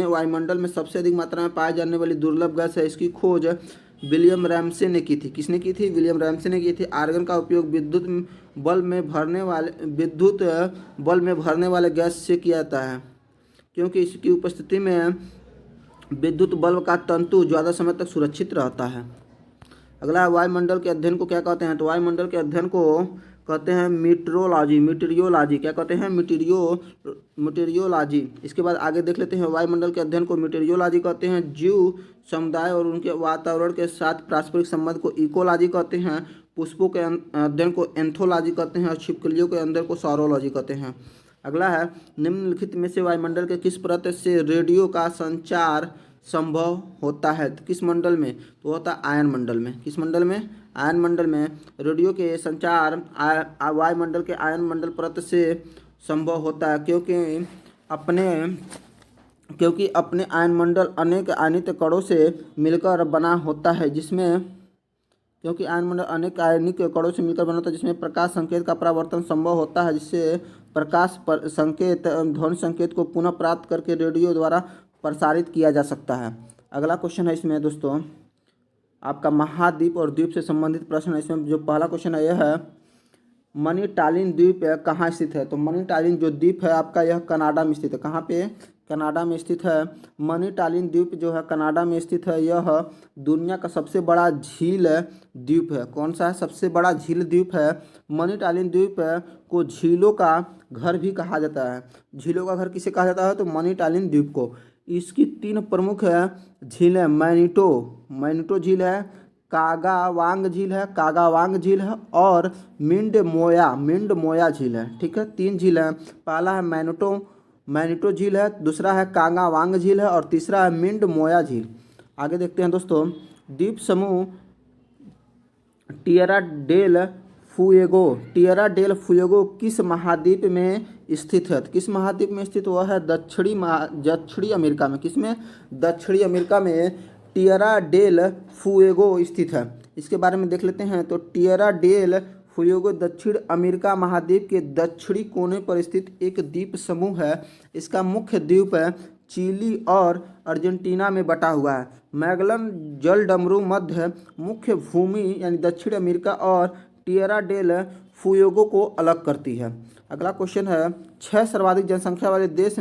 वायुमंडल में सबसे अधिक मात्रा में पाए जाने वाली दुर्लभ गैस है। इसकी खोज विलियम रैमसे ने की थी। किसने की थी? विलियम रैमसे ने की थी। आर्गन का उपयोग विद्युत बल्ब में भरने वाले गैस से किया जाता है, क्योंकि इसकी उपस्थिति में विद्युत बल्ब का तंतु ज़्यादा समय तक सुरक्षित रहता है। अगला, वायुमंडल के अध्ययन को क्या कहते हैं? तो वायुमंडल के अध्ययन को कहते हैं मीटेरियोलॉजी। क्या कहते हैं? मीटेरियोलॉजी। इसके बाद आगे देख लेते हैं, वायुमंडल के अध्ययन को मीटेरियोलॉजी कहते हैं। जीव समुदाय और उनके वातावरण के साथ पारस्परिक संबंध को इकोलॉजी कहते हैं। पुष्पों के अध्ययन को एंथोलॉजी कहते हैं और छिपकलियों के अध्ययन को सौरोलॉजी कहते हैं। अगला है, निम्नलिखित में से वायुमंडल के किस परत से रेडियो का संचार संभव होता है? तो किस मंडल में? तो होता है आयन मंडल में। किस मंडल में? आयन मंडल में रेडियो के संचार वायुमंडल के आयन मंडल परत से संभव होता है, क्योंकि अपने आयन मंडल अनेक आयनित कणों से मिलकर बना होता है, जिसमें प्रकाश संकेत का परावर्तन संभव होता है, जिससे प्रकाश संकेत ध्वनि संकेत को पुनः प्राप्त करके रेडियो द्वारा प्रसारित किया जा सकता है। अगला क्वेश्चन है इसमें दोस्तों आपका महाद्वीप और द्वीप से संबंधित प्रश्न है। इसमें जो पहला क्वेश्चन है यह है, मनीटालिन द्वीप कहाँ स्थित है? तो मनीटालिन जो द्वीप है आपका, यह कनाडा में स्थित है। कहाँ पे? कनाडा में स्थित है। मनीटालिन द्वीप जो है कनाडा में स्थित है। यह दुनिया का सबसे बड़ा झील द्वीप है। कौन सा है? सबसे बड़ा झील द्वीप है। मनीटालिन द्वीप को झीलों का घर भी कहा जाता है। झीलों का घर किसे कहा जाता है? तो मनीटालिन द्वीप को। इसकी 3 प्रमुख झीलें मैनीटो झील है, कागावांग झील है और मिंड मोया झील है। ठीक है, 3 झील हैं। पहला है मैनिटो झील है, दूसरा है कांगावांग झील है और तीसरा है मिंड मोया झील। आगे देखते हैं दोस्तों, द्वीप समूह Tierra del Fuego, Tierra del Fuego किस महाद्वीप में स्थित है? किस महाद्वीप में स्थित हुआ है? दक्षिणी अमेरिका में। किसमें? दक्षिणी अमेरिका में टिएरा डेल फुएगो स्थित है। इसके बारे में देख लेते हैं। तो टिएरा डेल फुएगो दक्षिण अमेरिका महाद्वीप के दक्षिणी कोने पर स्थित एक द्वीप समूह है। इसका मुख्य द्वीप चिली और अर्जेंटीना में बटा हुआ है। मैगलन जलडमरू मध्य मुख्य भूमि यानी दक्षिण अमेरिका और टिएरा डेल फुएगो को अलग करती है। अगला क्वेश्चन है, 6 सर्वाधिक जनसंख्या वाले देश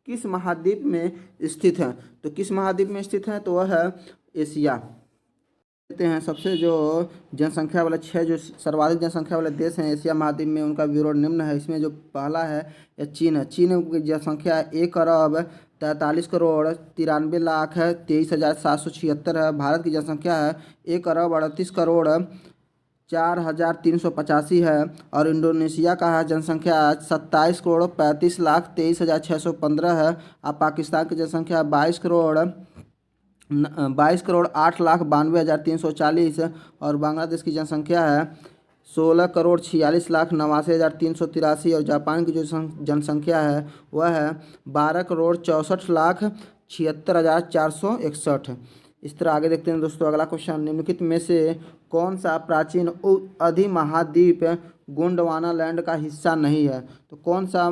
किस महाद्वीप में स्थित हैं? तो किस महाद्वीप में स्थित हैं? तो वह है एशिया। देखते हैं सबसे जो जनसंख्या वाले 6 जो सर्वाधिक जनसंख्या वाले देश हैं एशिया महाद्वीप में, उनका विवरण निम्न है। इसमें जो पहला है यह चीन है। चीन की जनसंख्या 1 अरब 43 करोड़ 93 लाख है 23,776 है। भारत की जनसंख्या है 1 अरब 38 करोड़ 4,385 है। और इंडोनेशिया का है जनसंख्या 27 करोड़ 35 लाख 23,615 है। और पाकिस्तान की जनसंख्या 22 करोड़ 8,92,340 और बांग्लादेश की जनसंख्या है 16 करोड़ 46 लाख 89,383 और जापान की जो जनसंख्या है वह है 12 करोड़ 64 लाख 76,461। इस तरह आगे देखते हैं दोस्तों। अगला क्वेश्चन, निम्नलिखित में से कौन सा प्राचीन अधिमहाद्वीप गोंडवाना लैंड का हिस्सा नहीं है? तो कौन सा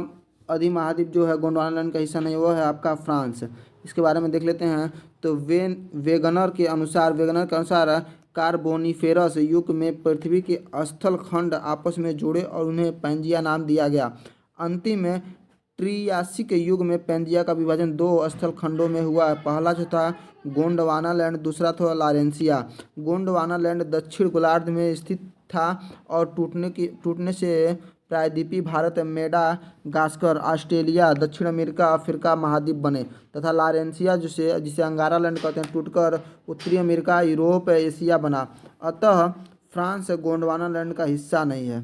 अधिमहाद्वीप जो है गोंडवाना लैंड का हिस्सा नहीं, वो है आपका फ्रांस। इसके बारे में देख लेते हैं। तो वेगनर के अनुसार कार्बोनिफेरस युग में पृथ्वी के स्थल खंड आपस में जुड़े और उन्हें पैंजिया नाम दिया गया। अंतिम में ट्रियासिक युग में पैंजिया का विभाजन 2 स्थल खंडों में हुआ। पहला जो था गोंडवाना लैंड, दूसरा था लॉरेंसिया। गोंडवाना लैंड दक्षिण गोलार्ध में स्थित था और टूटने से प्रायद्वीपीय भारत, मेडागास्कर, ऑस्ट्रेलिया, दक्षिण अमेरिका, अफ्रीका महाद्वीप बने तथा लॉरेंसिया जिसे अंगारा लैंड कहते हैं टूटकर उत्तरी अमेरिका, यूरोप, एशिया बना। अतः फ्रांस गोंडवाना लैंड का हिस्सा नहीं है।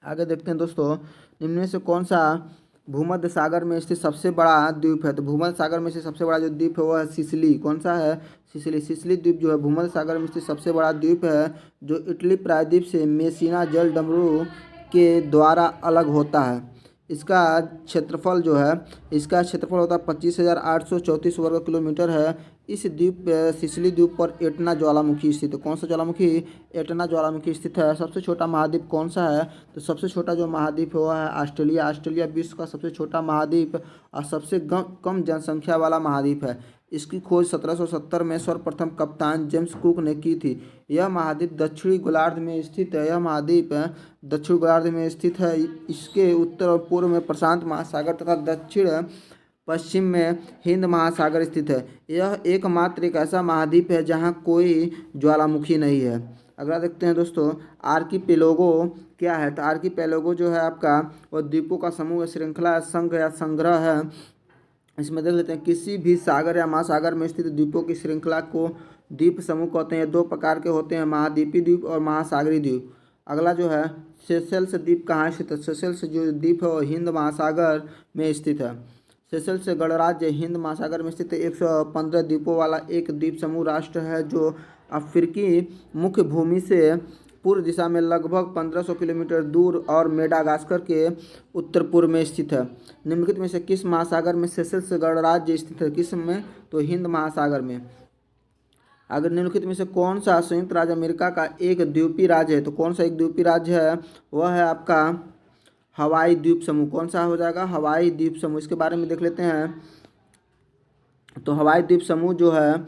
आगे देखते हैं दोस्तों, निम्न में से कौन सा भूमध्य सागर में स्थित सबसे बड़ा द्वीप है? तो भूमध्य सागर में से सबसे बड़ा जो द्वीप है वह है सिसिली। कौन सा है? सिसिली। सिसिली द्वीप जो है भूमध्य सागर में स्थित सबसे बड़ा द्वीप है, जो इटली प्रायद्वीप से मेसिना जल डमरू के द्वारा अलग होता है। इसका क्षेत्रफल होता है 25,834 वर्ग किलोमीटर है। इस द्वीप सिसिली द्वीप पर एटना ज्वालामुखी स्थित है। कौन सा ज्वालामुखी? एटना ज्वालामुखी स्थित है। सबसे छोटा महाद्वीप कौन सा है? तो सबसे छोटा जो महाद्वीप है वह है ऑस्ट्रेलिया। ऑस्ट्रेलिया विश्व का सबसे छोटा महाद्वीप और सबसे कम जनसंख्या वाला महाद्वीप है। इसकी खोज 1770 में सर्वप्रथम कप्तान जेम्स कुक ने की थी। यह महाद्वीप दक्षिणी गोलार्ध में स्थित है। इसके उत्तर और पूर्व में प्रशांत महासागर तथा दक्षिण पश्चिम में हिंद महासागर स्थित है। यह एकमात्र एक ऐसा महाद्वीप है जहाँ कोई ज्वालामुखी नहीं है। अगला देखते हैं दोस्तों, आर्कीपेलागो क्या है? तो आर्कीपेलागो जो है आपका वह द्वीपों का समूह, श्रृंखला, संघ या संग्रह है। इसमें देख लेते हैं, किसी भी सागर या महासागर में स्थित द्वीपों की श्रृंखला को द्वीप समूह कहते हैं। 2 प्रकार के होते हैं, महाद्वीपीय द्वीप और महासागरीय द्वीप। अगला जो है सेशेल्स द्वीप कहाँ स्थित है? सेशेल्स जो द्वीप है वो हिंद महासागर में स्थित है। सेशेल्स गणराज्य हिंद महासागर में स्थित 115 द्वीपों वाला एक द्वीप समूह राष्ट्र है, जो अफ्रीकी मुख्य भूमि से पूर्व दिशा में लगभग 1500 किलोमीटर दूर और मेडागास्कर के उत्तर पूर्व में स्थित है। निम्नलिखित में से किस महासागर में सेशेल्स गणराज्य स्थित है? किस में? तो हिंद महासागर में। अगर निम्नलिखित में से कौन सा संयुक्त राज्य अमेरिका का एक द्वीपीय राज्य है? तो कौन सा एक द्वीपीय राज्य है? वह है आपका हवाई द्वीप समूह। कौन सा हो जाएगा? हवाई द्वीप समूह। इसके बारे में देख लेते हैं। तो हवाई द्वीप समूह जो है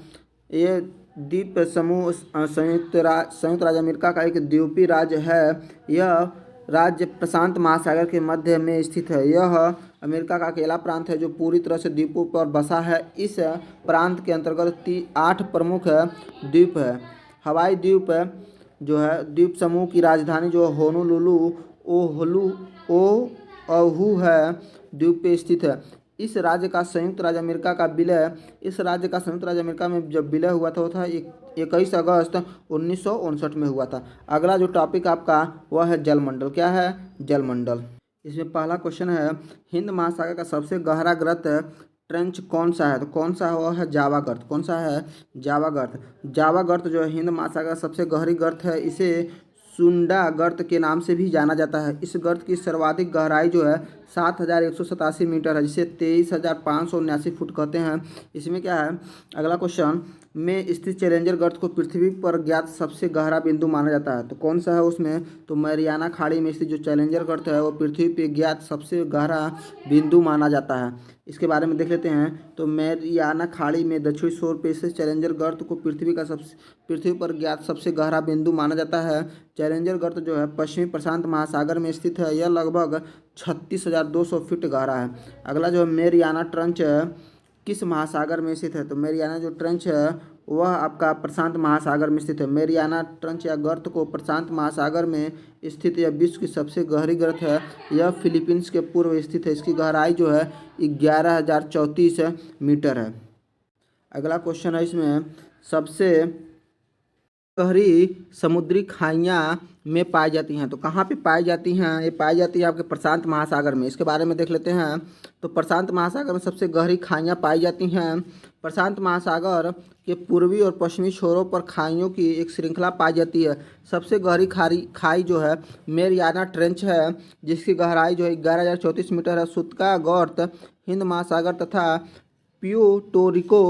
ये द्वीप समूह संयुक्त राज्य अमेरिका का एक द्वीपीय राज्य है। यह राज्य प्रशांत महासागर के मध्य में स्थित है। यह अमेरिका का अकेला प्रांत है जो पूरी तरह से द्वीपों पर बसा है। इस प्रांत के अंतर्गत 8 प्रमुख द्वीप है। हवाई द्वीप जो है द्वीप समूह की राजधानी जो होनोलुलु ओहू है द्वीप पे स्थित है। इस राज्य का संयुक्त राज्य अमेरिका में जब विलय हुआ था वो था 21 अगस्त 1959 में हुआ था। अगला जो टॉपिक आपका वह है जलमंडल। क्या है? जलमंडल। इसमें पहला क्वेश्चन है, हिंद महासागर का सबसे गहरा गर्त ट्रेंच कौन सा है? तो कौन सा है? वो है जावा गर्त। कौन सा है? जावा गर्त। जावा गर्त जो है हिंद महासागर का सबसे गहरी गर्त है। इसे सुंडा गर्त के नाम से भी जाना जाता है। इस गर्त की सर्वाधिक गहराई जो है 7,187 मीटर है, जिसे 23,579 फुट कहते हैं। इसमें क्या है, अगला क्वेश्चन में स्थित चैलेंजर गर्त को पृथ्वी पर ज्ञात सबसे गहरा बिंदु माना जाता है। तो कौन सा है उसमें? तो मैरियाना खाड़ी में स्थित जो चैलेंजर गर्त है वो पृथ्वी पर ज्ञात सबसे गहरा बिंदु माना जाता है। इसके बारे में देख लेते हैं। तो मैरियाना खाड़ी में दक्षिणी छोर पे स्थित चैलेंजर गर्त को पृथ्वी पर ज्ञात सबसे गहरा बिंदु माना जाता है। चैलेंजर गर्त जो है पश्चिमी प्रशांत महासागर में स्थित है। यह लगभग 36,200 फीट गहरा है। अगला जो है मैरियाना ट्रंच किस महासागर में स्थित है? तो मैरियाना जो ट्रंच है वह आपका प्रशांत महासागर में स्थित है। मैरियाना ट्रंच या गर्त को प्रशांत महासागर में स्थित यह विश्व की सबसे गहरी गर्त है। यह फिलीपींस के पूर्व स्थित है। इसकी गहराई जो है 11,034 मीटर है। अगला क्वेश्चन है, इसमें सबसे गहरी समुद्री खाइयाँ में पाई जाती हैं। तो कहाँ पे पाई जाती हैं? ये पाई जाती है आपके प्रशांत महासागर में। इसके बारे में देख लेते हैं। तो प्रशांत महासागर में सबसे गहरी खाइयाँ पाई जाती हैं। प्रशांत महासागर के पूर्वी और पश्चिमी छोरों पर खाइयों की एक श्रृंखला पाई जाती है। सबसे गहरी खाई जो है मैरियाना ट्रेंच है, जिसकी गहराई जो है 11,034 मीटर है। सुतका गर्त हिंद महासागर तथा प्यूर्टोरिको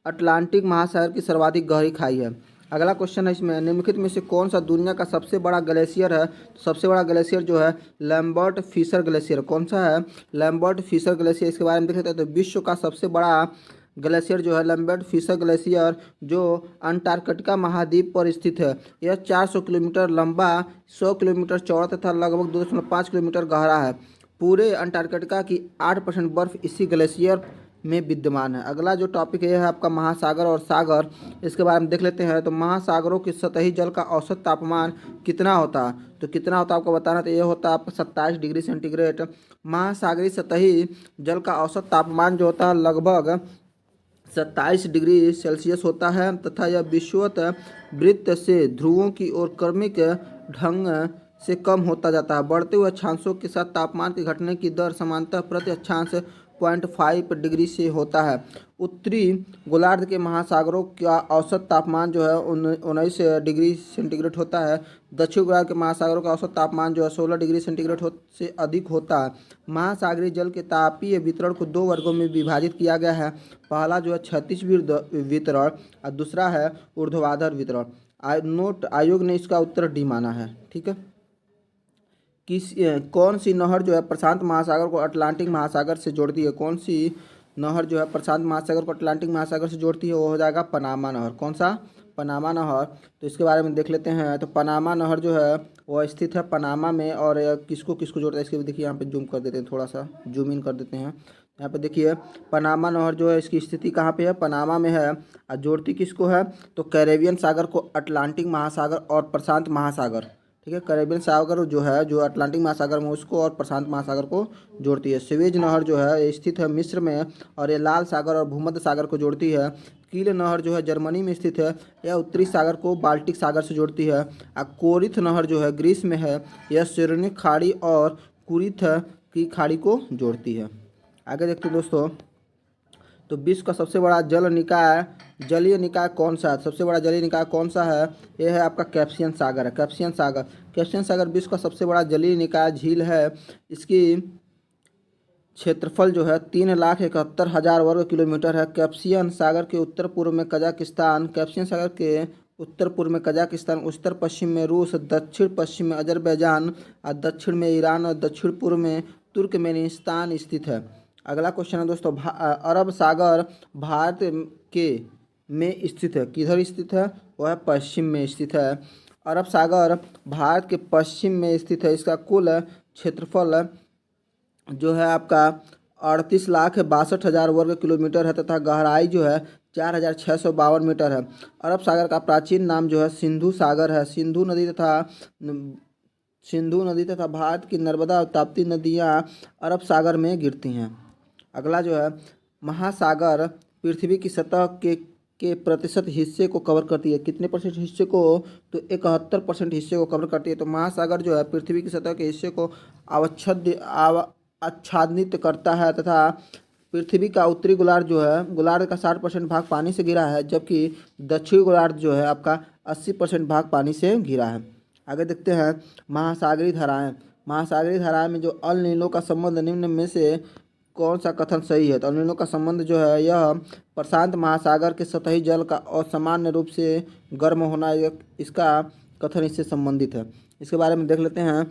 अटलांटिक महासागर की सर्वाधिक गहरी खाई है। अगला क्वेश्चन है, इसमें निम्नलिखित में से कौन सा दुनिया का सबसे बड़ा ग्लेशियर है? तो सबसे बड़ा ग्लेशियर जो है लैम्बर्ट फिशर ग्लेशियर। कौन सा है? Lambert Fisher glacier. इसके बारे में देख लेते हैं। तो विश्व का सबसे बड़ा ग्लेशियर जो है लैम्बर्ट फिशर ग्लेशियर, जो अंटार्कटिका महाद्वीप पर स्थित है। यह 400 किलोमीटर लंबा, 100 किलोमीटर चौड़ा तथा लगभग 2.5 किलोमीटर गहरा है। पूरे अंटार्कटिका की 8% बर्फ इसी ग्लेशियर में विद्यमान है। अगला जो टॉपिक है आपका महासागर और सागर। इसके बारे में देख लेते हैं। तो महासागरों के सतही जल का औसत तापमान कितना होता है? तो कितना होता है आपको बताना। तो ये होता है आपका 27 डिग्री सेंटीग्रेड। महासागरीय सतही जल का औसत तापमान जो होता है लगभग 27 डिग्री सेल्सियस होता है तथा यह विषुवत वृत्त से ध्रुवों की ओर क्रमिक ढंग से कम होता जाता है। बढ़ते हुए अक्षांशों के साथ तापमान के घटने की दर सामान्यतः प्रति अक्षांश 0.5 डिग्री से होता है। उत्तरी गोलार्ध के महासागरों का औसत तापमान जो है 19 डिग्री सेंटीग्रेड होता है। दक्षिण गोलार्ध के महासागरों का औसत तापमान जो है 16 डिग्री सेंटीग्रेड से अधिक होता है। महासागरीय जल के तापीय वितरण को 2 वर्गों में विभाजित किया गया है। पहला जो है क्षैतिज वितरण और दूसरा है ऊर्ध्वाधर वितरण। आयोग ने इसका उत्तर डी माना है। ठीक है। कौन सी नहर जो है प्रशांत महासागर को अटलांटिक महासागर से जोड़ती है? कौन सी नहर जो है प्रशांत महासागर को अटलांटिक महासागर से जोड़ती है? वो हो जाएगा पनामा नहर। कौन सा? पनामा नहर। तो इसके बारे में देख लेते हैं। तो पनामा नहर जो है वह स्थित है पनामा में। और किसको किसको जोड़ता है इसके भी देखिए, यहाँ पे जूम कर देते हैं, थोड़ा सा जूम इन कर देते हैं। यहाँ पे देखिए पनामा नहर जो है इसकी स्थिति कहाँ पे है? पनामा में है। और जोड़ती किसको है? तो कैरेबियन सागर को अटलांटिक महासागर और प्रशांत महासागर। ठीक है। कैरेबियन सागर जो है जो अटलांटिक महासागर में उसको और प्रशांत महासागर को जोड़ती है। स्वेज नहर जो है स्थित है मिस्र में और ये लाल सागर और भूमध्य सागर को जोड़ती है। कील नहर जो है जर्मनी में स्थित है। यह उत्तरी सागर को बाल्टिक सागर से जोड़ती है। कोरिथ नहर जो है ग्रीस में है। यह सिरेनिक खाड़ी और कुरिथ की खाड़ी को जोड़ती है। आगे देखते हैं दोस्तों। तो विश्व का सबसे बड़ा जलीय निकाय कौन सा है? सबसे बड़ा जलीय निकाय कौन सा है? यह है आपका कैस्पियन सागर है। कैस्पियन सागर विश्व का सबसे बड़ा जलीय निकाय झील है। इसकी क्षेत्रफल जो है 3,71,000 वर्ग किलोमीटर है। कैस्पियन सागर के उत्तर पूर्व में कजाकिस्तान, उत्तर पश्चिम में रूस, दक्षिण पश्चिम में अजरबैजान और दक्षिण में ईरान और दक्षिण पूर्व में तुर्कमेनिस्तान स्थित है। अगला क्वेश्चन है दोस्तों, अरब सागर भारत के में स्थित है। किधर स्थित है? वह पश्चिम में स्थित है। अरब सागर भारत के पश्चिम में स्थित है। इसका कुल क्षेत्रफल जो है आपका 38,62,000 वर्ग किलोमीटर है तथा गहराई जो है 4,652 मीटर है। अरब सागर का प्राचीन नाम जो है सिंधु सागर है। सिंधु नदी तथा भारत की नर्मदा और ताप्ती नदियाँ अरब सागर में गिरती हैं। अगला जो है महासागर पृथ्वी की सतह के प्रतिशत हिस्से को कवर करती है। कितने परसेंट हिस्से को? तो 71% हिस्से को कवर करती है। तो महासागर जो है पृथ्वी की सतह के हिस्से को आच्छादित करता है तथा पृथ्वी का उत्तरी गोलार्ध जो है गोलार्ध का 60% भाग पानी से घिरा है, जबकि दक्षिणी गोलार्ध जो है आपका 80% भाग पानी से घिरा है। आगे देखते हैं महासागरीय धाराएं। महासागरीय धाराएं में जो अल नीनो का संबंध निम्न में से कौन सा कथन सही है? तो अल नीनो का संबंध जो है यह प्रशांत महासागर के सतही जल का असामान्य रूप से गर्म होना, इसका कथन इससे संबंधित है। इसके बारे में देख लेते हैं।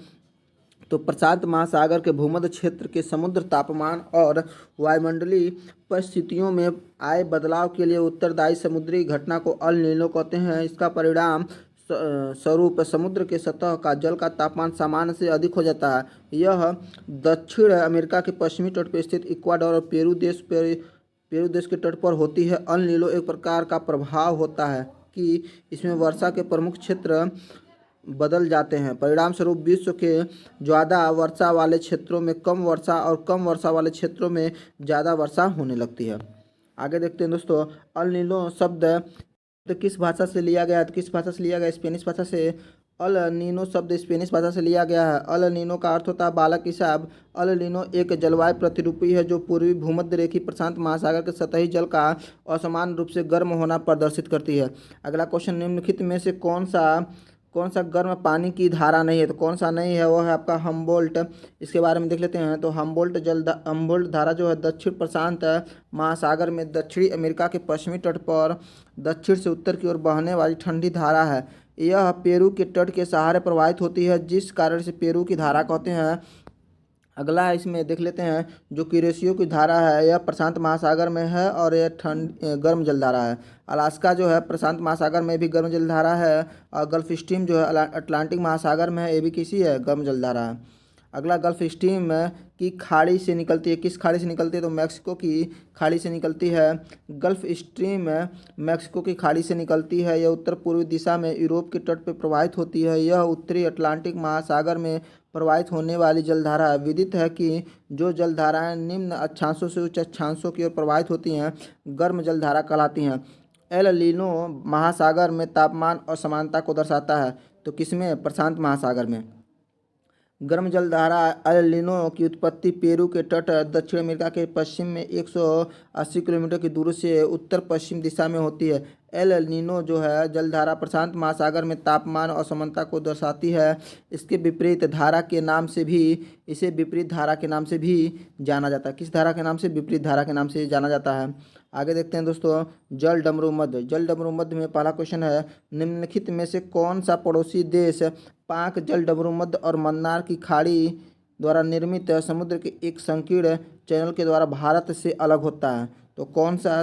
तो प्रशांत महासागर के भूमध्य क्षेत्र के समुद्र तापमान और वायुमंडलीय परिस्थितियों में आए बदलाव के लिए उत्तरदायी समुद्री घटना को अल नीनो कहते हैं। इसका परिणाम स्वरूप समुद्र के सतह का जल का तापमान सामान्य से अधिक हो जाता है। यह दक्षिण अमेरिका के पश्चिमी तट पर स्थित इक्वाडोर और पेरू देश के तट पर होती है। अल नीनो एक प्रकार का प्रभाव होता है कि इसमें वर्षा के प्रमुख क्षेत्र बदल जाते हैं। परिणाम स्वरूप विश्व के ज़्यादा वर्षा वाले क्षेत्रों में कम वर्षा और कम वर्षा वाले क्षेत्रों में ज़्यादा वर्षा होने लगती है। आगे देखते हैं दोस्तों, अल नीनो शब्द तो किस भाषा से लिया गया है? तो किस भाषा से लिया गया? स्पेनिश भाषा से। अल नीनो शब्द स्पेनिश भाषा से लिया गया है। अल नीनो का अर्थ होता है बालक हिसाब। अल नीनो एक जलवायु प्रतिरूपी है जो पूर्वी भूमध्य रेखीय प्रशांत महासागर के सतही जल का असमान रूप से गर्म होना प्रदर्शित करती है। अगला क्वेश्चन, निम्नलिखित में से कौन सा गर्म पानी की धारा नहीं है? तो कौन सा नहीं है? वो है आपका हम्बोल्ट। इसके बारे में देख लेते हैं। तो हम्बोल्ट धारा जो है दक्षिण प्रशांत महासागर में दक्षिणी अमेरिका के पश्चिमी तट पर दक्षिण से उत्तर की ओर बहने वाली ठंडी धारा है। यह पेरू के तट के सहारे प्रवाहित होती है, जिस कारण से पेरू की धारा कहते हैं। अगला है, इसमें देख लेते हैं जो कुरेशियो की धारा है यह प्रशांत महासागर में है और यह गर्म जलधारा है। अलास्का जो है प्रशांत महासागर में भी गर्म जलधारा है और गल्फ स्ट्रीम जो है अटलांटिक महासागर में है, ये भी किसी है गर्म जलधारा है। अगला, गल्फ स्ट्रीम की खाड़ी से निकलती है। किस खाड़ी से निकलती है? तो मैक्सिको की खाड़ी से निकलती है। गल्फ स्ट्रीम मैक्सिको की खाड़ी से निकलती है। यह उत्तर पूर्वी दिशा में यूरोप के तट पर प्रवाहित होती है। यह उत्तरी अटलांटिक महासागर में प्रवाहित होने वाली जलधारा है। विदित है कि जो जलधाराएं निम्न अक्षांशों से उच्च अक्षांशों की ओर प्रवाहित होती हैं गर्म जलधारा कहलाती हैं। एल नीनो महासागर में तापमान असमानता को दर्शाता है। तो किसमें? प्रशांत महासागर में। गर्म जलधारा एल नीनो की उत्पत्ति पेरू के तट दक्षिण अमेरिका के पश्चिम में 180 किलोमीटर की दूरी से उत्तर पश्चिम दिशा में होती है। एल नीनो जो है जलधारा प्रशांत महासागर में तापमान असमानता को दर्शाती है। इसके विपरीत धारा के नाम से भी इसे विपरीत धारा के नाम से भी जाना जाता है। किस धारा के नाम से? विपरीत धारा के नाम से जाना जाता है। आगे देखते हैं दोस्तों, जल डमरू मध्य। जल डमरू मध्य में पहला क्वेश्चन है, निम्नलिखित में से कौन सा पड़ोसी देश पाक जल डमरू मध्य और मन्नार की खाड़ी द्वारा निर्मित समुद्र के एक संकीर्ण चैनल के द्वारा भारत से अलग होता है? तो कौन सा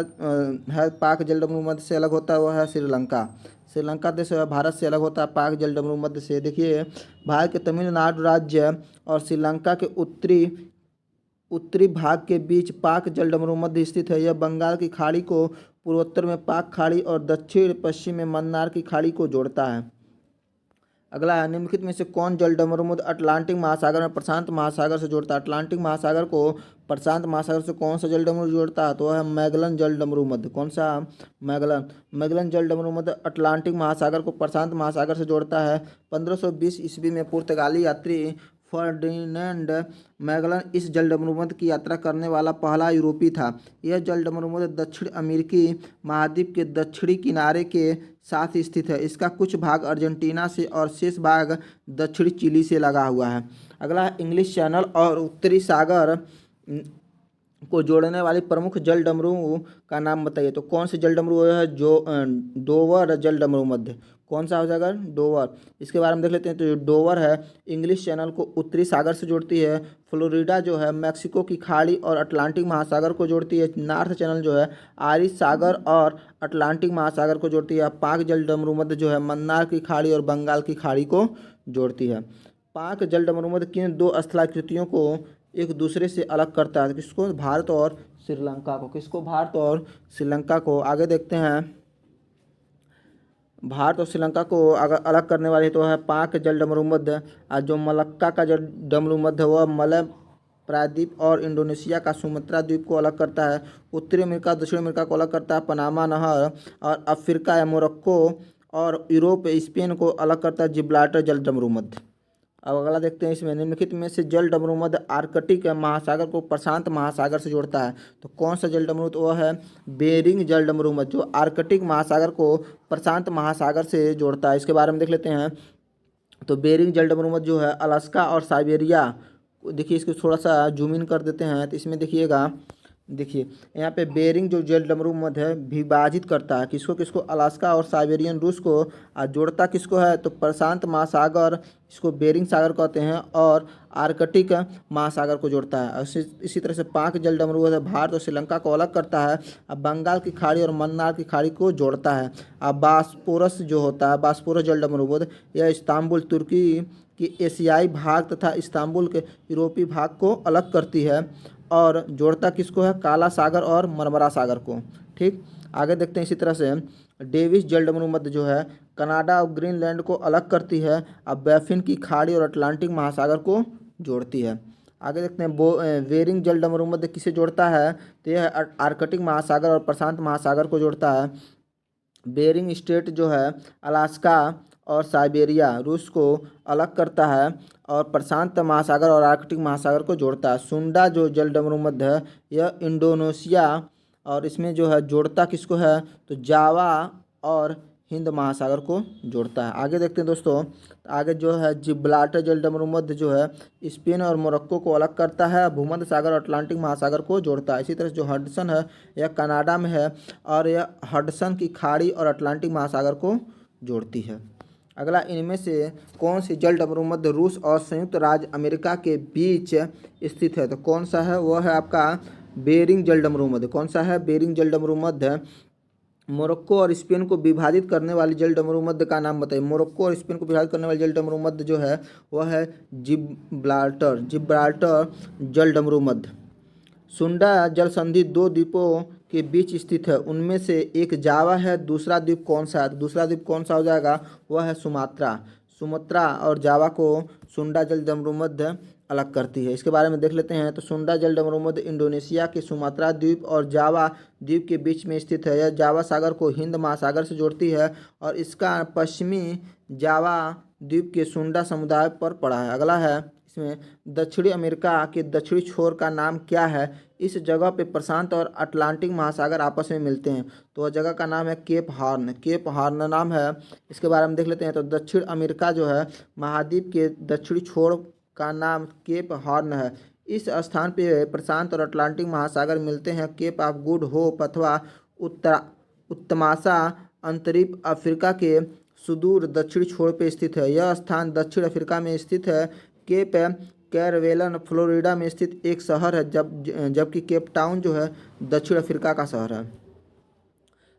है पाक जल डमरू मध्य से अलग होता है? वह है श्रीलंका। श्रीलंका देश भारत से अलग होता है पाक जल डमरू मध्य से। देखिए, भारत के तमिलनाडु राज्य और श्रीलंका के उत्तरी भाग के बीच पाक जल डमरू मध्य स्थित है। यह बंगाल की खाड़ी को पूर्वोत्तर में पाक खाड़ी और दक्षिण पश्चिम में मन्नार की खाड़ी को जोड़ता है। अगला है, निम्नलिखित में से कौन जल डमरू मध्य अटलांटिक महासागर में प्रशांत महासागर से जोड़ता है? अटलांटिक महासागर को प्रशांत महासागर से कौन सा जल डमरू जोड़ता है? तो वह है मैगलन जल डमरू मध्य। कौन सा? मैगलन जल डमरू मध्य अटलांटिक महासागर को प्रशांत महासागर से जोड़ता है। 1520 ईस्वी में पुर्तगाली यात्री फर्डिनेंड मैगलन इस जल डमरू मध्य की यात्रा करने वाला पहला यूरोपी था। यह जल डमरू मध्य दक्षिण अमेरिकी महाद्वीप के दक्षिणी किनारे के साथ स्थित है। इसका कुछ भाग अर्जेंटीना से और शेष भाग दक्षिणी चिली से लगा हुआ है। अगला, इंग्लिश चैनल और उत्तरी सागर को जोड़ने वाली प्रमुख जल डमरू का नाम बताइए। तो कौन से जल डमरू है? जो डोवर जल डमरू मध्य। कौन सा हो जाएगा? डोवर। इसके बारे में देख लेते हैं। तो जो डोवर है इंग्लिश चैनल को उत्तरी सागर से जोड़ती है। फ्लोरिडा जो है मैक्सिको की खाड़ी और अटलांटिक महासागर को जोड़ती है। नॉर्थ चैनल जो है आरिश सागर और अटलांटिक महासागर को जोड़ती है। पाक जल डमरू मध्य जो है मन्नार की खाड़ी और बंगाल की खाड़ी को जोड़ती है। पाक जल डमरू मध्य किन दो स्थलाकृतियों को एक दूसरे से अलग करता है? किसको? भारत और श्रीलंका को। किसको? भारत और श्रीलंका को। आगे देखते हैं, भारत और श्रीलंका को अगर अलग करने वाली तो है पाक जल डमरू मध्य। और जो मलक्का का जल डमरू मध्य वह मलय प्रायद्वीप और इंडोनेशिया का सुमात्रा द्वीप को अलग करता है। उत्तरी अमेरिका दक्षिण अमेरिका को अलग करता है पनामा नहर। और अफ्रीका या मोरक्को और यूरोप स्पेन को अलग करता है जिब्राल्टर जल डमरू मध्य। अब अगला देखते हैं, इसमें निम्नलिखित में से जल डमरूमध्य आर्कटिक महासागर को प्रशांत महासागर से जोड़ता है। तो कौन सा जल डमरू, तो वह है बेरिंग जल डमरूमध्य, जो आर्कटिक महासागर को प्रशांत महासागर से जोड़ता है। इसके बारे में देख लेते हैं। तो बेरिंग जल डमरूमध्य जो है अलास्का और साइबेरिया, देखिए इसको थोड़ा सा जूम इन कर देते हैं तो इसमें देखिएगा, देखिए यहाँ पे बेरिंग जो जल डमरूमध्य है विभाजित करता है किसको किसको, अलास्का और साइबेरियन रूस को। और जोड़ता किसको है, तो प्रशांत महासागर, इसको बेरिंग सागर कहते हैं, और आर्कटिक महासागर को जोड़ता है। और इसी तरह से पाक जल डमरूमध्य भारत और श्रीलंका को अलग करता है। अब बंगाल की खाड़ी और मन्नार की खाड़ी को जोड़ता है। अब बास्पोरस जो होता है, बास्पोरस जल डमरूमध्य, यह इस्तांबुल तुर्की की एशियाई भाग तथा इस्तांबुल के यूरोपीय भाग को अलग करती है। और जोड़ता किसको है, काला सागर और मरमरा सागर को। ठीक, आगे देखते हैं। इसी तरह से डेविस जल डमरूमध्य जो है कनाडा और ग्रीनलैंड को अलग करती है। अब बैफिन की खाड़ी और अटलांटिक महासागर को जोड़ती है। आगे देखते हैं, बेरिंग जल डमरूमध्य किसे जोड़ता है, तो यह आर्कटिक महासागर और प्रशांत महासागर को जोड़ता है। बेरिंग स्ट्रेट जो है अलास्का और साइबेरिया रूस को अलग करता है और प्रशांत महासागर और आर्कटिक महासागर को जोड़ता है। सुंडा जो जल डमरूमध्य है यह इंडोनेशिया, और इसमें जो है जोड़ता किसको है, तो जावा और हिंद महासागर को जोड़ता है। आगे देखते हैं दोस्तों, आगे जो है जिब्राल्टर जल डमरूमध्य जो है स्पेन और मोरक्को को अलग करता है, भूमध्य सागर और अटलांटिक महासागर को जोड़ता है। इसी तरह से जो हडसन है यह कनाडा में है और यह हडसन की खाड़ी और अटलांटिक महासागर को जोड़ती है। अगला, इनमें से कौन सी जल डमरूमध्य रूस और संयुक्त राज्य अमेरिका के बीच स्थित है, तो कौन सा है, वह है आपका बेरिंग जल डमरूमध्य। कौन सा है, बेरिंग जल डमरूमध्य। मोरक्को और स्पेन को विभाजित करने वाली जल डमरूमध्य का नाम बताइए। मोरक्को और स्पेन को विभाजित करने वाली जल डमरूमध्य जो है वह है जिब्राल्टर, जिब्राल्टर जल डमरूमध्य। सुंडा जल संधि दो द्वीपों के बीच स्थित है, उनमें से एक जावा है, दूसरा द्वीप कौन सा है, तो दूसरा द्वीप कौन सा हो जाएगा, वह है सुमात्रा। सुमात्रा और जावा को सुंडा जल डमरूमध्य अलग करती है। इसके बारे में देख लेते हैं। तो सुंडा जल डमरूमध्य इंडोनेशिया के सुमात्रा द्वीप और जावा द्वीप के बीच में स्थित है। यह जावा सागर को हिंद महासागर से जोड़ती है और इसका पश्चिमी जावा द्वीप के सुंडा समुदाय पर पड़ा है। अगला है, इसमें दक्षिणी अमेरिका के दक्षिणी छोर का नाम क्या है। इस जगह पे प्रशांत और अटलांटिक महासागर आपस में मिलते हैं, तो वह जगह का नाम है केप हॉर्न, केप हॉर्न नाम है। इसके बारे में देख लेते हैं। तो दक्षिण अमेरिका जो है महाद्वीप के दक्षिणी छोर का नाम केप हॉर्न है। इस स्थान पे प्रशांत और अटलांटिक महासागर मिलते हैं। केप ऑफ गुड होप अथवा उत्तमाशा अंतरिक्ष अफ्रीका के सुदूर दक्षिणी छोर पे स्थित है। यह स्थान दक्षिण अफ्रीका में स्थित है। केप कैरवेलन फ्लोरिडा में स्थित एक शहर है, जबकि केप टाउन जो है दक्षिण अफ्रीका का शहर है।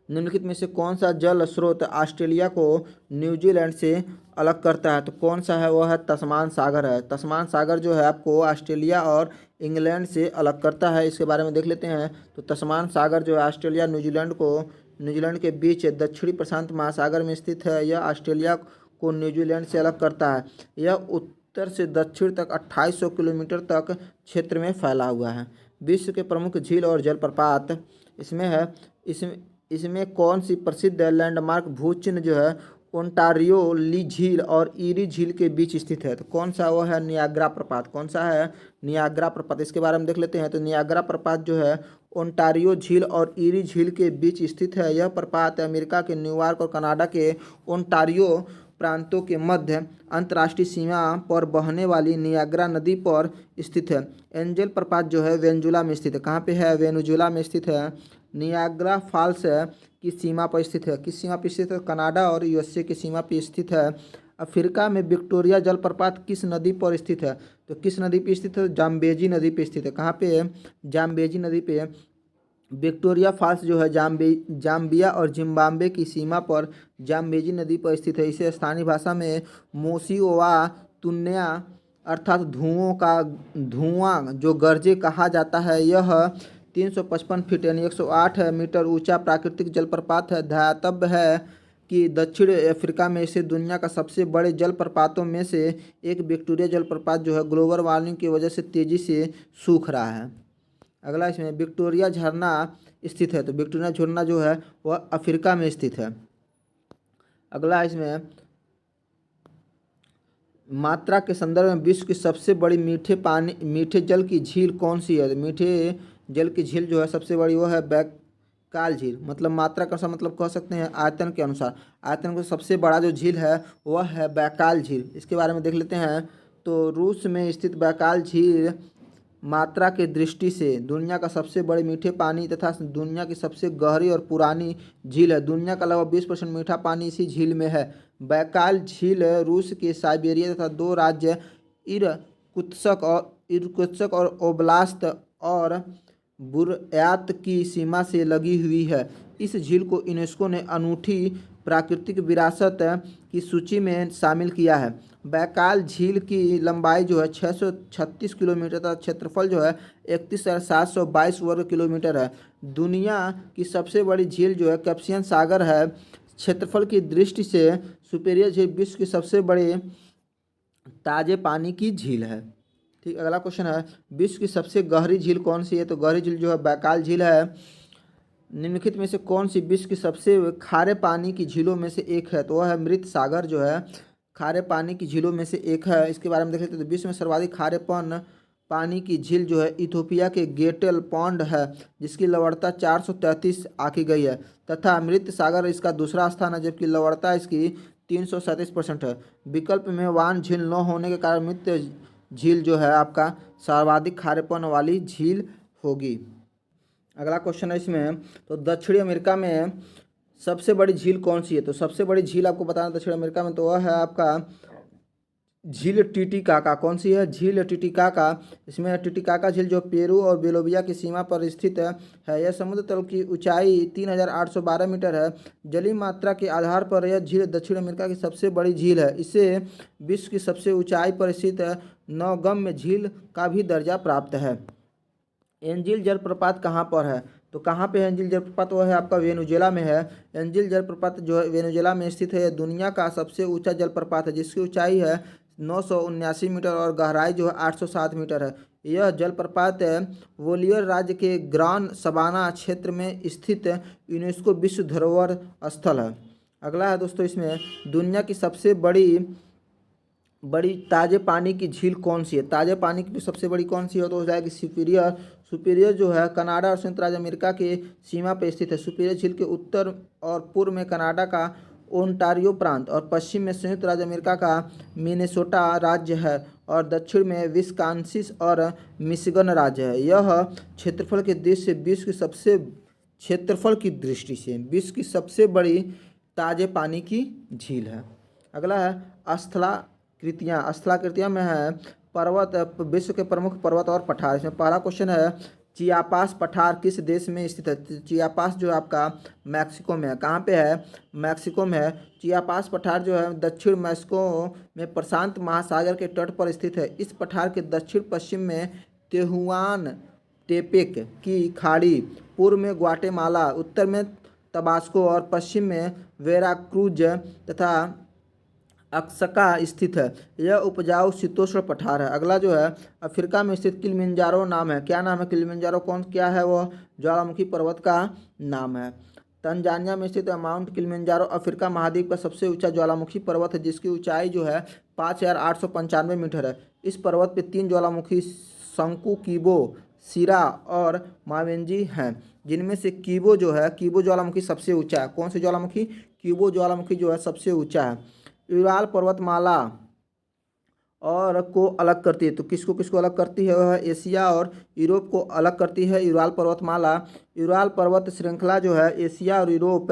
निम्नलिखित में से कौन सा जल स्रोत ऑस्ट्रेलिया को न्यूजीलैंड से अलग करता है, तो कौन सा है, वह है तस्मान सागर है। तस्मान सागर जो है आपको ऑस्ट्रेलिया और इंग्लैंड से अलग करता है। इसके बारे में देख लेते हैं। तो तस्मान सागर जो है ऑस्ट्रेलिया न्यूजीलैंड के बीच दक्षिणी प्रशांत महासागर में स्थित है। यह ऑस्ट्रेलिया को न्यूजीलैंड से अलग करता है। यह उत्तर से दक्षिण तक 2800 किलोमीटर तक क्षेत्र में फैला हुआ है। विश्व के प्रमुख झील और जलप्रपात इसमें है। इसमें कौन सी प्रसिद्ध लैंडमार्क भूचिन्ह जो है ओंटारियो ली झील और ईरी झील के बीच स्थित है, तो कौन सा, वो है नियाग्रा प्रपात। कौन सा है, नियाग्रा प्रपात। इसके बारे में देख लेते हैं। तो नियाग्रा प्रपात जो है ओंटारियो झील और ईरी झील के बीच स्थित है। यह प्रपात अमेरिका के न्यूयॉर्क और कनाडा के ओंटारियो प्रांतों के मध्य अंतर्राष्ट्रीय सीमा पर बहने वाली नियाग्रा नदी पर स्थित है। एंजल प्रपात जो है वेनेजुला में स्थित है। कहाँ पे है, वेनेजुला में स्थित है। नियाग्रा फॉल्स की सीमा पर स्थित है। किस सीमा पर स्थित है, कनाडा और यूएसए की सीमा पर स्थित है। अफ्रीका में विक्टोरिया जलप्रपात किस नदी पर स्थित है, तो किस नदी पर स्थित है, जाम्बेजी नदी पर स्थित है। कहाँ पे, जाम्बेजी नदी पे। विक्टोरिया फॉल्स जो है जाम्बिया और जिम्बाब्वे की सीमा पर जाम्बेजी नदी पर स्थित है। इसे स्थानीय भाषा में मोसिओवा तुन्या अर्थात धुआं जो गरजे कहा जाता है। यह 355 फीट यानी 108 मीटर ऊंचा प्राकृतिक जलप्रपात है। ध्यातव्य है कि दक्षिण अफ्रीका में से दुनिया का सबसे बड़े जलप्रपातों में से एक विक्टोरिया जलप्रपात जो है ग्लोबल वार्मिंग की वजह से तेज़ी से सूख रहा है। अगला, इसमें विक्टोरिया झरना स्थित है, तो विक्टोरिया झरना जो है वह अफ्रीका में स्थित है। अगला, इसमें मात्रा के संदर्भ में विश्व की सबसे बड़ी मीठे जल की झील कौन सी है? मीठे जल की झील जो है सबसे बड़ी वो है बैकाल झील। मतलब मात्रा का सा मतलब कह सकते हैं आयतन के अनुसार, आयतन का सबसे बड़ा जो झील है वह है बैकाल झील। इसके बारे में देख लेते हैं। तो रूस में स्थित बैकाल झील मात्रा की दृष्टि से दुनिया का सबसे बड़े मीठे पानी तथा दुनिया की सबसे गहरी और पुरानी झील है। दुनिया का लगभग 20% मीठा पानी इसी झील में है। बैकाल झील रूस के साइबेरिया तथा दो राज्य इरकुत्स्क और ओब्लास्त और बुरयात की सीमा से लगी हुई है। इस झील को यूनेस्को ने अनूठी प्राकृतिक विरासत की सूची में शामिल किया है। बैकाल झील की लंबाई जो है 636 किलोमीटर तथा क्षेत्रफल जो है 31,722 वर्ग किलोमीटर है। दुनिया की सबसे बड़ी झील जो है कैस्पियन सागर है। क्षेत्रफल की दृष्टि से सुपीरियर झील विश्व की सबसे बड़ी ताजे पानी की झील है। ठीक, अगला क्वेश्चन है विश्व की सबसे गहरी झील कौन सी है? तो गहरी झील जो है बैकाल झील है। निम्नलिखित में से कौन सी विश्व की सबसे खारे पानी की झीलों में से एक है? तो वह है मृत सागर जो है खारे पानी की झीलों में से एक है। इसके बारे में देख लेते हैं। तो विश्व में सर्वाधिक खारे पानी की झील जो है इथोपिया के गेटल पॉन्ड है, जिसकी लवणता 433 आंकी गई है, तथा मृत सागर इसका दूसरा स्थान है, जबकि लवणता इसकी 337% है। विकल्प में वान झील न होने के कारण मृत झील जो है आपका सर्वाधिक खारेपन वाली झील होगी। अगला क्वेश्चन है इसमें। तो दक्षिणी अमेरिका में सबसे बड़ी झील कौन सी है? तो सबसे बड़ी झील आपको बताना दक्षिण अमेरिका में, तो वह है आपका झील टिटिकाका। कौन सी है? झील टिटिकाका। इसमें टिटिकाका झील जो पेरू और बोलिविया की सीमा पर स्थित है। यह समुद्र तल की ऊंचाई 3,812 मीटर है। जलीय मात्रा के आधार पर यह झील दक्षिण अमेरिका की सबसे बड़ी झील है। इसे विश्व की सबसे ऊंचाई पर स्थित नौगम्य झील का भी दर्जा प्राप्त है। एंजिल जलप्रपात कहाँ पर है? तो कहाँ पे है एंजिल जलप्रपात? वो है आपका वेनेजुएला में है। एंजिल जलप्रपात जो है वेनेजुएला में स्थित है। दुनिया का सबसे ऊंचा जलप्रपात है, जिसकी ऊंचाई है 979 मीटर और गहराई जो है 807 मीटर है। यह जलप्रपात वोलियर राज्य के ग्रान सबाना क्षेत्र में स्थित यूनेस्को विश्व धरोहर स्थल है। अगला है दोस्तों इसमें दुनिया की सबसे बड़ी ताजे पानी की झील कौन सी है? ताजे पानी की सबसे बड़ी कौन सी है? तो हो जाएगी सुपीरियर। सुपीरियर जो है कनाडा और संयुक्त राज्य अमेरिका के सीमा पर स्थित है। सुपीरियर झील के उत्तर और पूर्व में कनाडा का ओंटारियो प्रांत और पश्चिम में संयुक्त राज्य अमेरिका का मिनेसोटा राज्य है और दक्षिण में विस्कॉन्सिन और मिशिगन राज्य है। यह क्षेत्रफल की दृष्टि से विश्व की सबसे बड़ी ताजे पानी की झील है। अगला है स्थलाकृतियाँ में है पर्वत, विश्व के प्रमुख पर्वत और पठार। इसमें पहला क्वेश्चन है चियापास पठार किस देश में स्थित है? चियापास जो है आपका मैक्सिको में है। कहाँ पे है? मैक्सिको में है। चियापास पठार जो है दक्षिण मैक्सिको में प्रशांत महासागर के तट पर स्थित है। इस पठार के दक्षिण पश्चिम में तेहुआन टेपेक की खाड़ी, पूर्व में ग्वाटेमाला, उत्तर में तबास्को और पश्चिम में वेराक्रूज तथा अक्सका स्थित है। यह उपजाऊ शीतोष्ण पठार है। अगला जो है अफ्रीका में स्थित किलिमंजारो नाम है। क्या नाम है? किलिमंजारो क्या है? वह ज्वालामुखी पर्वत का नाम है। तंजानिया में स्थित माउंट किलिमंजारो अफ्रीका महाद्वीप का सबसे ऊंचा ज्वालामुखी पर्वत है, जिसकी ऊंचाई जो है 5,895 मीटर है। इस पर्वत पे 3 ज्वालामुखी शंकु, किबो, सिरा और मावेंजी हैं, जिनमें से किबो ज्वालामुखी सबसे ऊंचा है। कौन सी ज्वालामुखी? किबो ज्वालामुखी जो है सबसे ऊंचा है। यूराल पर्वतमाला और को अलग करती है। तो किसको किसको अलग करती है? वह एशिया और यूरोप को अलग करती है यूराल पर्वतमाला। यूराल पर्वत श्रृंखला जो है एशिया और यूरोप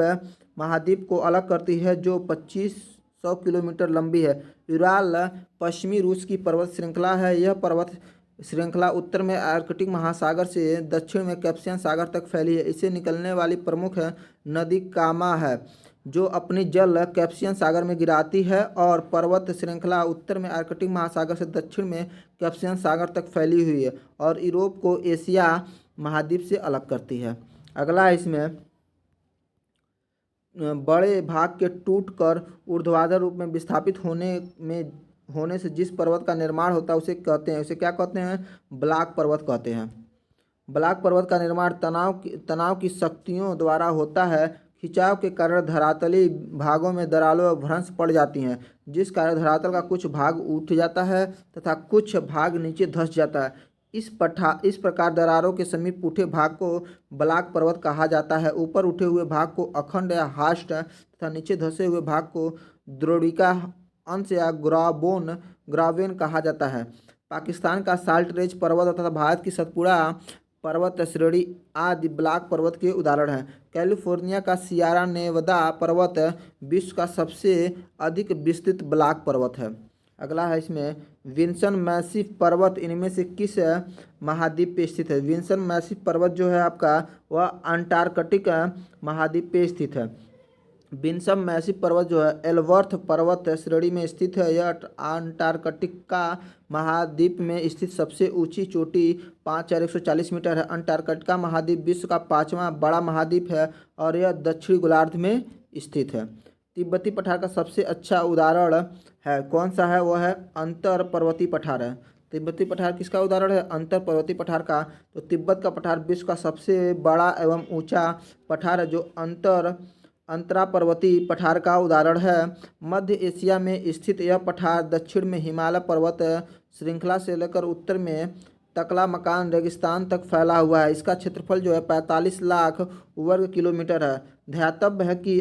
महाद्वीप को अलग करती है, जो 2500 किलोमीटर लंबी है। यूराल पश्चिमी रूस की पर्वत श्रृंखला है। यह पर्वत श्रृंखला उत्तर में आर्कटिक महासागर से दक्षिण में कैस्पियन सागर तक फैली है। इसे निकलने वाली प्रमुख नदी कामा है, जो अपनी जल कैस्पियन सागर में गिराती है, और पर्वत श्रृंखला उत्तर में आर्कटिक महासागर से दक्षिण में कैस्पियन सागर तक फैली हुई है और यूरोप को एशिया महाद्वीप से अलग करती है। अगला है इसमें बड़े भाग के टूटकर ऊर्ध्वाधर रूप में विस्थापित होने से जिस पर्वत का निर्माण होता है उसे क्या कहते हैं? ब्लॉक पर्वत कहते हैं। ब्लॉक पर्वत का निर्माण तनाव की शक्तियों द्वारा होता है, खिंचाव के कारण धरातली भागों में दरारें व भ्रंश पड़ जाती हैं, जिस कारण धरातल का कुछ भाग उठ जाता है तथा कुछ भाग नीचे धंस जाता है। इस प्रकार दरारों के समीप उठे भाग को ब्लॉक पर्वत कहा जाता है। ऊपर उठे हुए भाग को अखंड या हास्ट तथा नीचे धंसे हुए भाग को द्रोणिका अंश या ग्रावेन कहा जाता है। पाकिस्तान का साल्ट रेंज पर्वत तथा भारत की सतपुड़ा पर्वत श्रेणी आदि ब्लॉक पर्वत के उदाहरण हैं। कैलिफोर्निया का सियरा नेवादा पर्वत विश्व का सबसे अधिक विस्तृत ब्लॉक पर्वत है। अगला है इसमें विंसन मैसिफ पर्वत इनमें से किस महाद्वीप पे स्थित है? विंसन मैसिफ पर्वत जो है आपका वह अंटार्कटिक महाद्वीप पे स्थित है। विंसन मैसिफ पर्वत जो है एल्वर्थ पर्वत श्रेणी में स्थित है। यह अंटार्कटिका महाद्वीप में स्थित सबसे ऊंची चोटी 5140 मीटर है। अंटार्कटिका महाद्वीप विश्व का 5वां बड़ा महाद्वीप है और यह दक्षिणी गोलार्ध में स्थित है। तिब्बती पठार का सबसे अच्छा उदाहरण है कौन सा है? वह है अंतर पर्वतीय पठार है। तिब्बती पठार किसका उदाहरण है? अंतर पर्वतीय पठार का। तो तिब्बत का पठार विश्व का सबसे बड़ा एवं ऊंचा पठार है जो अंतरा पर्वतीय पठार का उदाहरण है। मध्य एशिया में स्थित यह पठार दक्षिण में हिमालय पर्वत श्रृंखला से लेकर उत्तर में तकला मकान रेगिस्तान तक फैला हुआ है। इसका क्षेत्रफल जो है 45 लाख वर्ग किलोमीटर है। ध्यातव्य है कि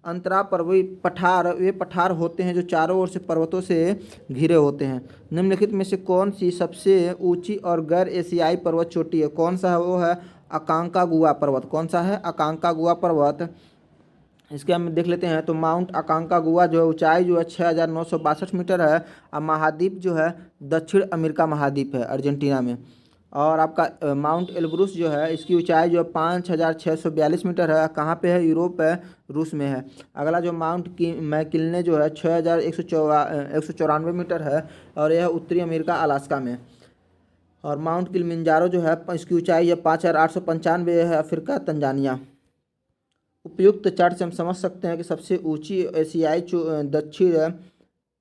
अंतरा पर्वतीय पठार वे पठार होते हैं जो चारों ओर से पर्वतों से घिरे होते हैं। निम्नलिखित में से कौन सी सबसे ऊंची और गैर एशियाई पर्वत चोटी है? कौन सा है? वो है अकांकागुआ पर्वत। कौन सा है? अकांकागुआ पर्वत। इसके हम देख लेते हैं तो माउंट अकांकागुआ जो है ऊंचाई जो है 6962 मीटर है और महाद्वीप जो है दक्षिण अमेरिका महाद्वीप है अर्जेंटीना में। और आपका माउंट एल्ब्रूस जो है इसकी ऊंचाई जो है 5642 मीटर है। कहाँ पे है? यूरोप है, रूस में है। अगला जो माउंट मैकिन्ले जो है 6194 मीटर है और यह उत्तरी अमेरिका अलास्का में। और माउंट किलिमंजारो जो है इसकी ऊंचाई है 5895 है, अफ्रीका तंजानिया। उपयुक्त चार्ट से हम समझ सकते हैं कि सबसे ऊंची एशियाई दक्षिण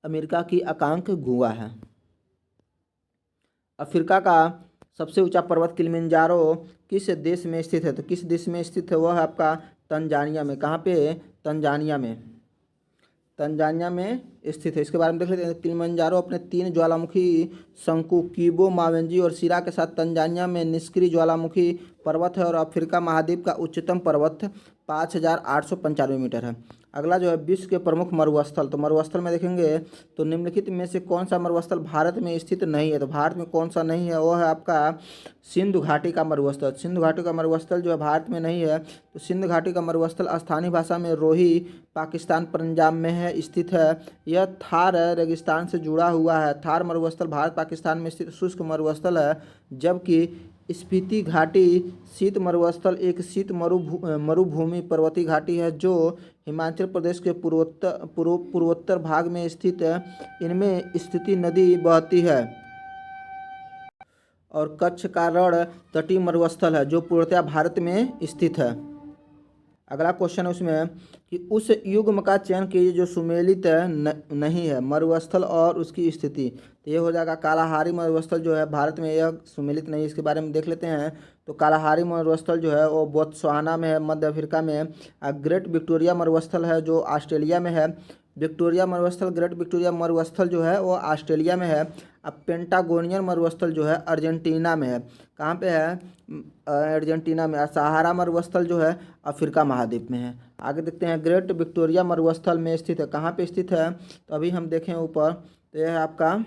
अमेरिका की अकांकागुआ है। अफ्रीका का सबसे ऊंचा पर्वत किलिमंजारो किस देश में स्थित है? तो किस देश में स्थित है? वह है आपका तंजानिया में। कहाँ पे? तंजानिया में। तंजानिया में स्थित है। इसके बारे में देख लेते हैं। किलिमंजारो अपने 3 ज्वालामुखी शंकु किबो, मावेंजी और सिरा के साथ तंजानिया में निष्क्रिय ज्वालामुखी पर्वत है और अफ्रीका महाद्वीप का उच्चतम पर्वत 5895 मीटर है। अगला जो है विश्व के प्रमुख मरुस्थल। तो मरुस्थल में देखेंगे तो निम्नलिखित में से कौन सा मरुस्थल भारत में स्थित नहीं है? तो भारत में कौन सा नहीं है? वो है आपका सिंधु घाटी का मरुस्थल। सिंधु घाटी का मरुस्थल जो है भारत में नहीं है। तो सिंधु घाटी का मरुस्थल स्थानीय भाषा में रोही, पाकिस्तान पंजाब में है स्थित है। यह थार रेगिस्तान से जुड़ा हुआ है। थार मरुस्थल भारत पाकिस्तान में स्थित शुष्क मरुस्थल है, जबकि स्पीति घाटी शीत मरुस्थल एक शीत मरुभूमि पर्वतीय घाटी है जो हिमाचल प्रदेश के पूर्वोत्तर भाग में स्थित है। इनमें स्पीति नदी बहती है। और कच्छ का रण तटीय मरुस्थल है जो पूर्णतः भारत में स्थित है। अगला क्वेश्चन है उसमें कि उस युग्म का चयन कीजिए जो सुमेलित नहीं है, मरुस्थल और उसकी स्थिति। तो ये हो जाएगा कालाहारी मरुस्थल जो है भारत में यह सुमेलित नहीं है। इसके बारे में देख लेते हैं। तो कालाहारी मरुस्थल जो है वो बोत्सवाना में है, मध्य अफ्रीका में है। ग्रेट विक्टोरिया मरुस्थल है जो ऑस्ट्रेलिया में है। विक्टोरिया मरुस्थल, ग्रेट विक्टोरिया मरुस्थल जो है वो ऑस्ट्रेलिया में है। अब पेंटागोनियन मरुस्थल जो है अर्जेंटीना में है। कहाँ पे है? अर्जेंटीना में। सहारा मरुस्थल जो है अफ्रीका महाद्वीप में है। आगे देखते हैं। ग्रेट विक्टोरिया मरुस्थल में स्थित है। कहाँ पे स्थित है? तो अभी हम देखें ऊपर तो यह है आपका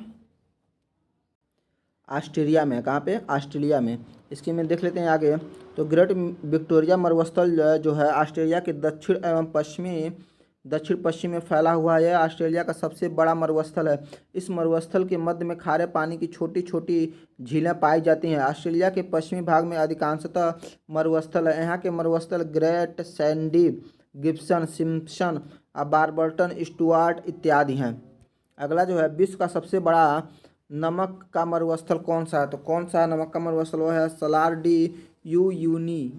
ऑस्ट्रेलिया में। कहाँ पे? ऑस्ट्रेलिया में। इसकी में देख लेते हैं आगे। तो ग्रेट विक्टोरिया मरुस्थल जो है ऑस्ट्रेलिया के दक्षिण एवं दक्षिण पश्चिम में फैला हुआ है। यह ऑस्ट्रेलिया का सबसे बड़ा मरुस्थल है। इस मरुस्थल के मध्य में खारे पानी की छोटी छोटी झीलें पाई जाती हैं। ऑस्ट्रेलिया के पश्चिमी भाग में अधिकांशतः मरुस्थल है। यहाँ के मरुस्थल Great Sandy, Gibson, Simpson, Barberton, Stuart इत्यादि हैं। अगला जो है विश्व का सबसे बड़ा नमक का मरुस्थल कौन सा है? तो कौन सा नमक का मरुस्थल? वो है सलार डी यूयूनी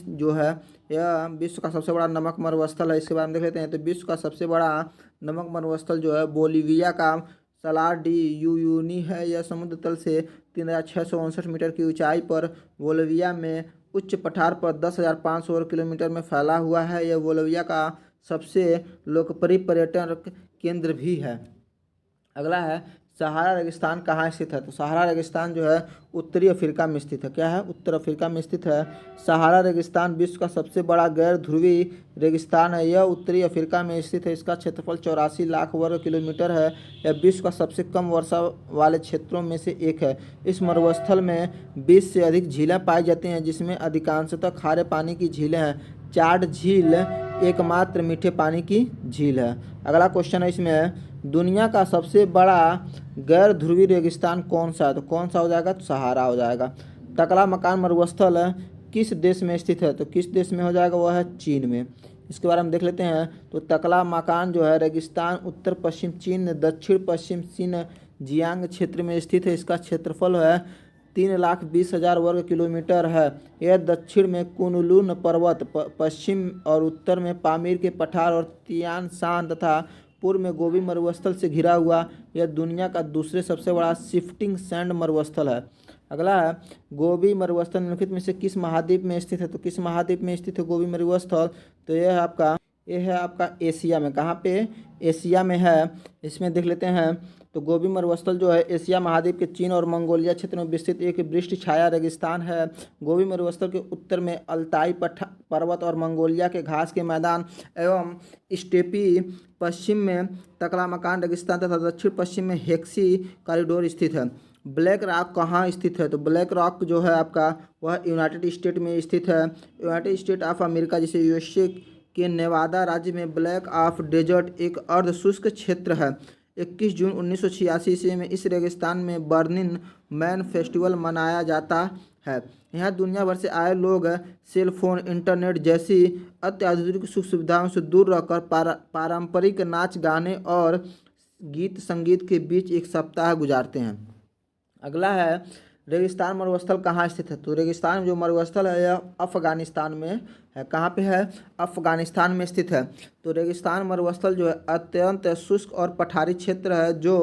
जो है यह विश्व का सबसे बड़ा नमक मरुस्थल है। इसके बारे में देख लेते हैं। तो विश्व का सबसे बड़ा नमक मरुस्थल जो है बोलिविया का सलार डी यूयूनी है। यह समुद्र तल से 3659 मीटर की ऊंचाई पर बोलिविया में उच्च पठार पर 10,500 वर्ग किलोमीटर में फैला हुआ है। यह बोलिविया का सबसे लोकप्रिय पर्यटन केंद्र भी है। अगला है सहारा रेगिस्तान कहाँ स्थित है? तो सहारा रेगिस्तान जो है उत्तरी अफ्रीका में स्थित है। क्या है? उत्तर अफ्रीका में स्थित है। सहारा रेगिस्तान विश्व का सबसे बड़ा गैर ध्रुवीय रेगिस्तान है। यह उत्तरी अफ्रीका में स्थित है। इसका क्षेत्रफल 84 लाख वर्ग किलोमीटर है। यह विश्व का सबसे कम वर्षा वाले क्षेत्रों में से एक है। इस मरुस्थल में 20 से अधिक झीलें पाई जाती हैं, जिसमें अधिकांशतः खारे पानी की झीलें हैं। चाड झील एकमात्र मीठे पानी की झील है। अगला क्वेश्चन है इसमें, दुनिया का सबसे बड़ा गैर ध्रुवीय रेगिस्तान कौन सा है? तो कौन सा हो जाएगा? तो सहारा हो जाएगा। तकला मकान मरुस्थल किस देश में स्थित है? तो किस देश में हो जाएगा? वह है चीन में। इसके बारे में देख लेते हैं। तो तकला मकान जो है रेगिस्तान उत्तर पश्चिम चीन दक्षिण पश्चिम चीन जियांग क्षेत्र में स्थित है। इसका क्षेत्रफल है 3,20,000 वर्ग किलोमीटर है। यह दक्षिण में कुनलुन पर्वत, पश्चिम और उत्तर में पामीर के पठार और तियान शान तथा पूर्व में गोबी मरुस्थल से घिरा हुआ यह दुनिया का दूसरे सबसे बड़ा शिफ्टिंग सैंड मरुस्थल है। अगला है गोबी मरुस्थल निम्नलिखित में से किस महाद्वीप में स्थित है? तो किस महाद्वीप में स्थित है गोबी मरुस्थल? तो यह है आपका एशिया में। कहाँ पे? एशिया में है। इसमें देख लेते हैं। तो गोबी मरुस्थल जो है एशिया महाद्वीप के चीन और मंगोलिया क्षेत्र में विस्तृत एक वृक्ष छाया रेगिस्तान है। गोबी मरुस्थल के उत्तर में अल्ताई पर्वत और मंगोलिया के घास के मैदान एवं स्टेपी, पश्चिम में तकला मकान रेगिस्तान तथा दक्षिण पश्चिम में हेक्सी कॉरिडोर स्थित है। ब्लैक रॉक कहाँ स्थित है? तो ब्लैक रॉक जो है आपका वह यूनाइटेड स्टेट में स्थित है। यूनाइटेड स्टेट ऑफ अमेरिका जिसे यूएसए के नेवादा राज्य में ब्लैक ऑफ डेजर्ट एक अर्ध शुष्क क्षेत्र है। 21 जून 1986 ईस्वी में इस रेगिस्तान में बर्निंग मैन फेस्टिवल मनाया जाता है। यहाँ दुनिया भर से आए लोग सेल फोन, इंटरनेट जैसी अत्याधुनिक सुख सुविधाओं से दूर रहकर पारंपरिक नाच गाने और गीत संगीत के बीच एक सप्ताह गुजारते हैं। अगला है रेगिस्तान मरुस्थल कहाँ स्थित है? तो रेगिस्तान जो मरुस्थल है यह अफगानिस्तान में है। कहाँ पे है? अफगानिस्तान में स्थित है। तो रेगिस्तान मरुस्थल जो है अत्यंत शुष्क और पठारी क्षेत्र है जो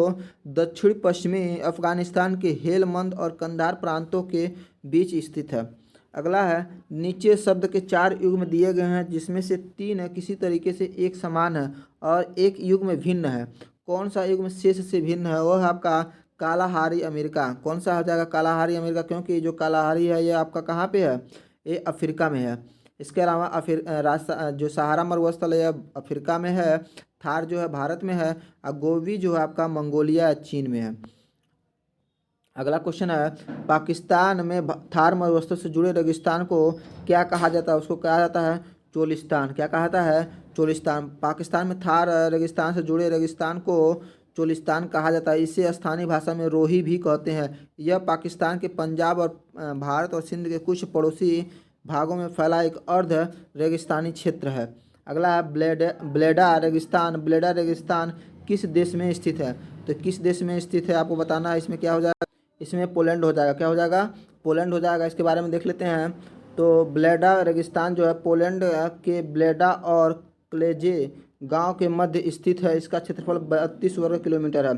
दक्षिण पश्चिमी अफगानिस्तान के हेलमंद और कंधार प्रांतों के बीच स्थित है। अगला है नीचे शब्द के 4 युग्म दिए गए हैं, जिसमें से 3 किसी तरीके से एक समान है और एक युग्म भिन्न है। कौन सा युग्म शेष से भिन्न है? वो है आपका कालाहारी अमेरिका। कौन सा हो जाएगा? कालाहारी अमेरिका, क्योंकि जो कालाहारी है ये आपका कहाँ पे है? ये अफ्रीका में है। इसके अलावा जो सहारा मरुस्थल है अफ्रीका में है। थार जो है भारत में है और गोबी जो है आपका मंगोलिया चीन में है। अगला क्वेश्चन है पाकिस्तान में थार मरुस्थल से जुड़े रेगिस्तान को क्या कहा जाता है? उसको कहा जाता है चोलिस्तान। क्या कहा जाता है? चोलिस्तान। पाकिस्तान में थार रेगिस्तान से जुड़े रेगिस्तान को चोलिस्तान कहा जाता है। इसे स्थानीय भाषा में रोही भी कहते हैं। यह पाकिस्तान के पंजाब और भारत और सिंध के कुछ पड़ोसी भागों में फैला एक अर्ध रेगिस्तानी क्षेत्र है। अगला है ब्लेडा रेगिस्तान। ब्लेडा रेगिस्तान किस देश में स्थित है? तो किस देश में स्थित है आपको बताना है। इसमें क्या हो जाएगा? इसमें पोलैंड हो जाएगा। क्या हो जाएगा? पोलैंड हो जाएगा। इसके बारे में देख लेते हैं। तो ब्लेडा रेगिस्तान जो है पोलैंड के ब्लेडा और क्लेजे गांव के मध्य स्थित है। इसका क्षेत्रफल 32 वर्ग किलोमीटर है।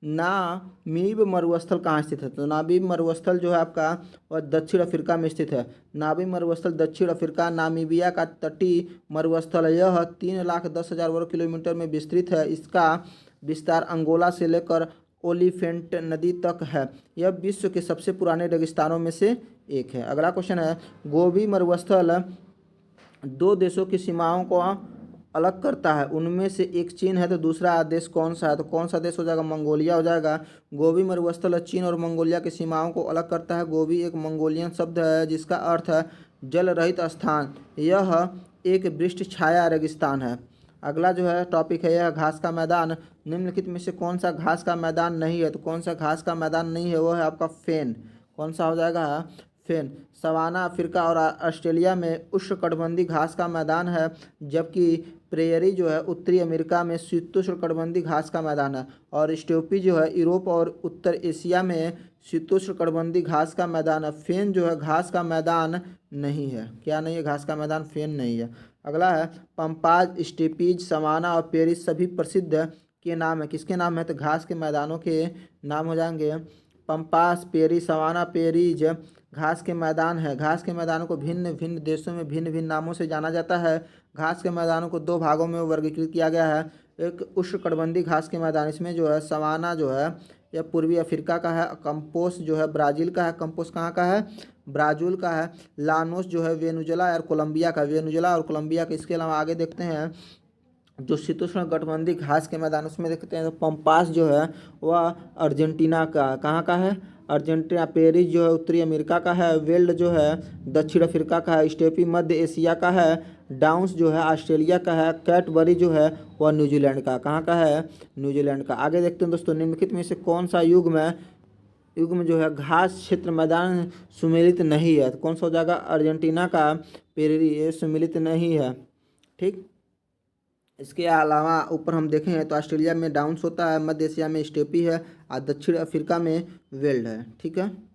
नामीब मरुस्थल कहाँ स्थित है? तो नामीब मरुस्थल जो है आपका वह दक्षिण अफ्रीका में स्थित है। नामीब मरुस्थल दक्षिण अफ्रीका नामीबिया का तटीय मरुस्थल है। यह 3,10,000 वर्ग किलोमीटर में विस्तृत है। इसका विस्तार अंगोला से लेकर ओलिफेंट नदी तक है। यह विश्व के सबसे पुराने रेगिस्तानों में से एक है। अगला क्वेश्चन है गोबी मरुस्थल 2 देशों की सीमाओं को अलग करता है। उनमें से एक चीन है तो दूसरा देश कौन सा है? तो कौन सा देश हो जाएगा? मंगोलिया हो जाएगा। गोबी मरुस्थल चीन और मंगोलिया की सीमाओं को अलग करता है। गोबी एक मंगोलियन शब्द है जिसका अर्थ है जल रहित स्थान। यह एक वृक्ष छाया रेगिस्तान है। अगला जो है टॉपिक है यह घास का मैदान। निम्नलिखित में से कौन सा घास का मैदान नहीं है? तो कौन सा घास का मैदान नहीं है? वो है आपका फेन। कौन सा हो जाएगा? फेन। सवाना अफ्रीका और ऑस्ट्रेलिया में उष्णकटिबंधीय घास का मैदान है, जबकि प्रेयरी जो है उत्तरी अमेरिका में शीतोष्णकटिबंधीय घास का मैदान है। और स्टेपी जो है यूरोप और उत्तर एशिया में शीतोष्णकटिबंधीय घास का मैदान है। फेन जो है घास का मैदान नहीं है। क्या नहीं है? घास का मैदान फेन नहीं है। अगला है पंपाज, स्टेपीज, सवाना और पेरी सभी प्रसिद्ध के नाम है। किसके नाम है? तो घास के मैदानों के नाम हो जाएंगे पंपास, पेरी, सवाना, पेरीज, घास के मैदान है। घास के मैदानों को भिन्न भिन्न देशों में भिन्न भिन्न नामों से जाना जाता है। घास के मैदानों को दो भागों में वर्गीकृत किया गया है। एक उष्णकटिबंधीय घास के मैदान, इसमें जो है सवाना जो है यह पूर्वी अफ्रीका का है। कंपोस जो है ब्राज़ील का है। कंपोस कहाँ का है? ब्राज़ील का है। लानोस जो है वेनेजुएला और कोलंबिया का, वेनेजुएला और कोलंबिया का। इसके अलावा आगे देखते हैं जो शीतोष्ण कटिबंधीय घास के मैदान, उसमें देखते हैं तो पंपास जो है वह अर्जेंटीना का, कहाँ का है? अर्जेंटीना। पेरिस जो है उत्तरी अमेरिका का है। वेल्ड जो है दक्षिण अफ्रीका का है। स्टेपी मध्य एशिया का है। डाउन्स जो है ऑस्ट्रेलिया का है। कैटबरी जो है वह न्यूजीलैंड का, कहाँ का है? न्यूजीलैंड का। आगे देखते हैं दोस्तों, निम्नलिखित में से कौन सा युग्म जो है घास क्षेत्र मैदान सुमेलित नहीं है? तो कौन सा हो जाएगा? अर्जेंटीना का पेरी, ये सुमेलित नहीं है। ठीक। इसके अलावा ऊपर हम देखें तो ऑस्ट्रेलिया में डाउन्स होता है, मध्य एशिया में स्टेपी है और दक्षिण अफ्रीका में वेल्ड है। ठीक है।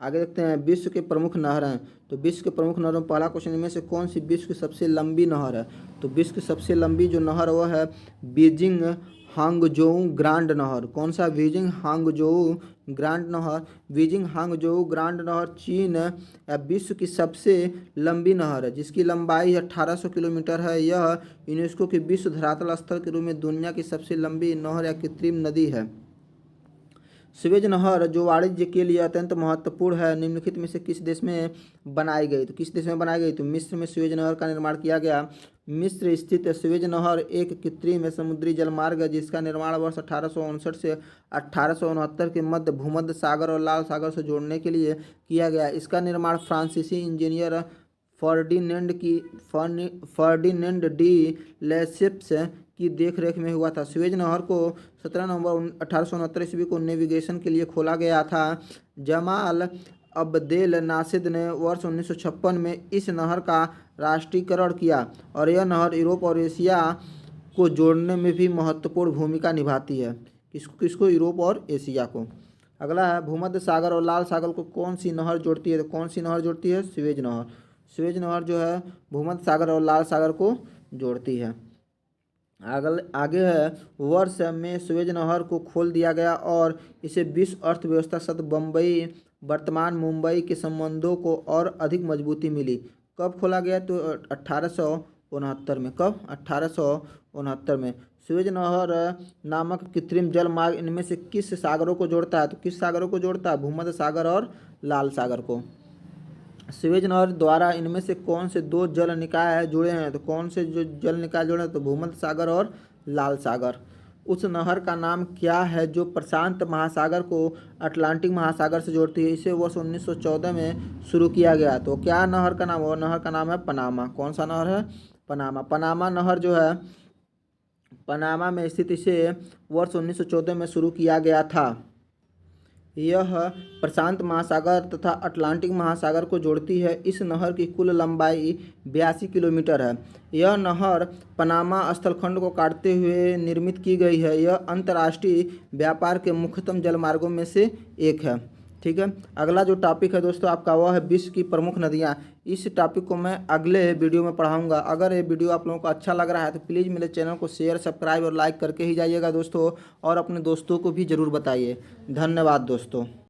आगे देखते हैं विश्व के प्रमुख नहरें। तो विश्व के प्रमुख नहरों में पहला क्वेश्चन, इनमें से कौन सी विश्व की सबसे लंबी नहर है? तो विश्व की सबसे लंबी जो नहर वह है बीजिंग हांगजोउ ग्रांड नहर। कौन सा? बीजिंग हांगजोउ ग्रांड नहर। बीजिंग हांगजोउ ग्रांड नहर चीन या विश्व की सबसे लंबी नहर है, जिसकी लंबाई 1800 किलोमीटर है। यह यूनेस्को की विश्व धरातल स्थल के रूप में दुनिया की सबसे लंबी नहर या कृत्रिम नदी है। स्वेज नहर जो वाणिज्य के लिए अत्यंत महत्वपूर्ण है, निम्नलिखित में से किस देश में बनाई गई? तो किस देश में बनाई गई? तो मिस्र में स्वेज नहर का निर्माण किया गया। मिस्र स्थित स्वेज नहर एक कृत्रिम समुद्री जलमार्ग है, जिसका निर्माण वर्ष 1859 से 1869 के मध्य भूमध्य सागर और लाल सागर से जोड़ने के लिए किया गया। इसका निर्माण फ्रांसीसी इंजीनियर फर्डिनेंड डी लेसेप्स की देखरेख में हुआ था। स्वेज नहर को 17 नवंबर 1869 ईस्वी को नेविगेशन के लिए खोला गया था। जमाल अब्देल नासिर ने वर्ष 1956 में इस नहर का राष्ट्रीयकरण किया और यह नहर यूरोप और एशिया को जोड़ने में भी महत्वपूर्ण भूमिका निभाती है। किसको? यूरोप और एशिया को। अगला है भूमध्य सागर और लाल सागर को कौन सी नहर जोड़ती है? तो कौन सी नहर जोड़ती है? स्वेज नहर। स्वेज नहर जो है भूमध्य सागर और लाल सागर को जोड़ती है। आगे है वर्ष में स्वेज नहर को खोल दिया गया और इसे विश्व अर्थव्यवस्था साथ बम्बई वर्तमान मुंबई के संबंधों को और अधिक मजबूती मिली। कब खोला गया? तो 1869 में। कब? 1869 में। स्वेज नहर नामक कृत्रिम जल मार्ग इनमें से किस सागरों को जोड़ता है? तो किस सागरों को जोड़ता है? भूमध्य सागर और लाल सागर को। स्वेज नहर द्वारा इनमें से कौन से दो जल निकाय जुड़े हैं? तो कौन से जो जल निकाय जुड़े हैं? तो भूमध्य सागर और लाल सागर। उस नहर का नाम क्या है जो प्रशांत महासागर को अटलांटिक महासागर से जोड़ती है? इसे वर्ष 1914 में शुरू किया गया। तो क्या नहर का नाम? और नहर का नाम है पनामा। कौन सा नहर है? पनामा। पनामा नहर जो है पनामा में स्थित, इसे वर्ष 1914 में शुरू किया गया था। यह प्रशांत महासागर तथा अटलांटिक महासागर को जोड़ती है। इस नहर की कुल लंबाई 82 किलोमीटर है। यह नहर पनामा स्थलखंड को काटते हुए निर्मित की गई है। यह अंतर्राष्ट्रीय व्यापार के मुख्यतम जलमार्गों में से एक है। ठीक है। अगला जो टॉपिक है दोस्तों आपका वह है विश्व की प्रमुख नदियाँ। इस टॉपिक को मैं अगले वीडियो में पढ़ाऊंगा। अगर ये वीडियो आप लोगों को अच्छा लग रहा है तो प्लीज़ मेरे चैनल को शेयर सब्सक्राइब और लाइक करके ही जाइएगा दोस्तों, और अपने दोस्तों को भी ज़रूर बताइए। धन्यवाद दोस्तों।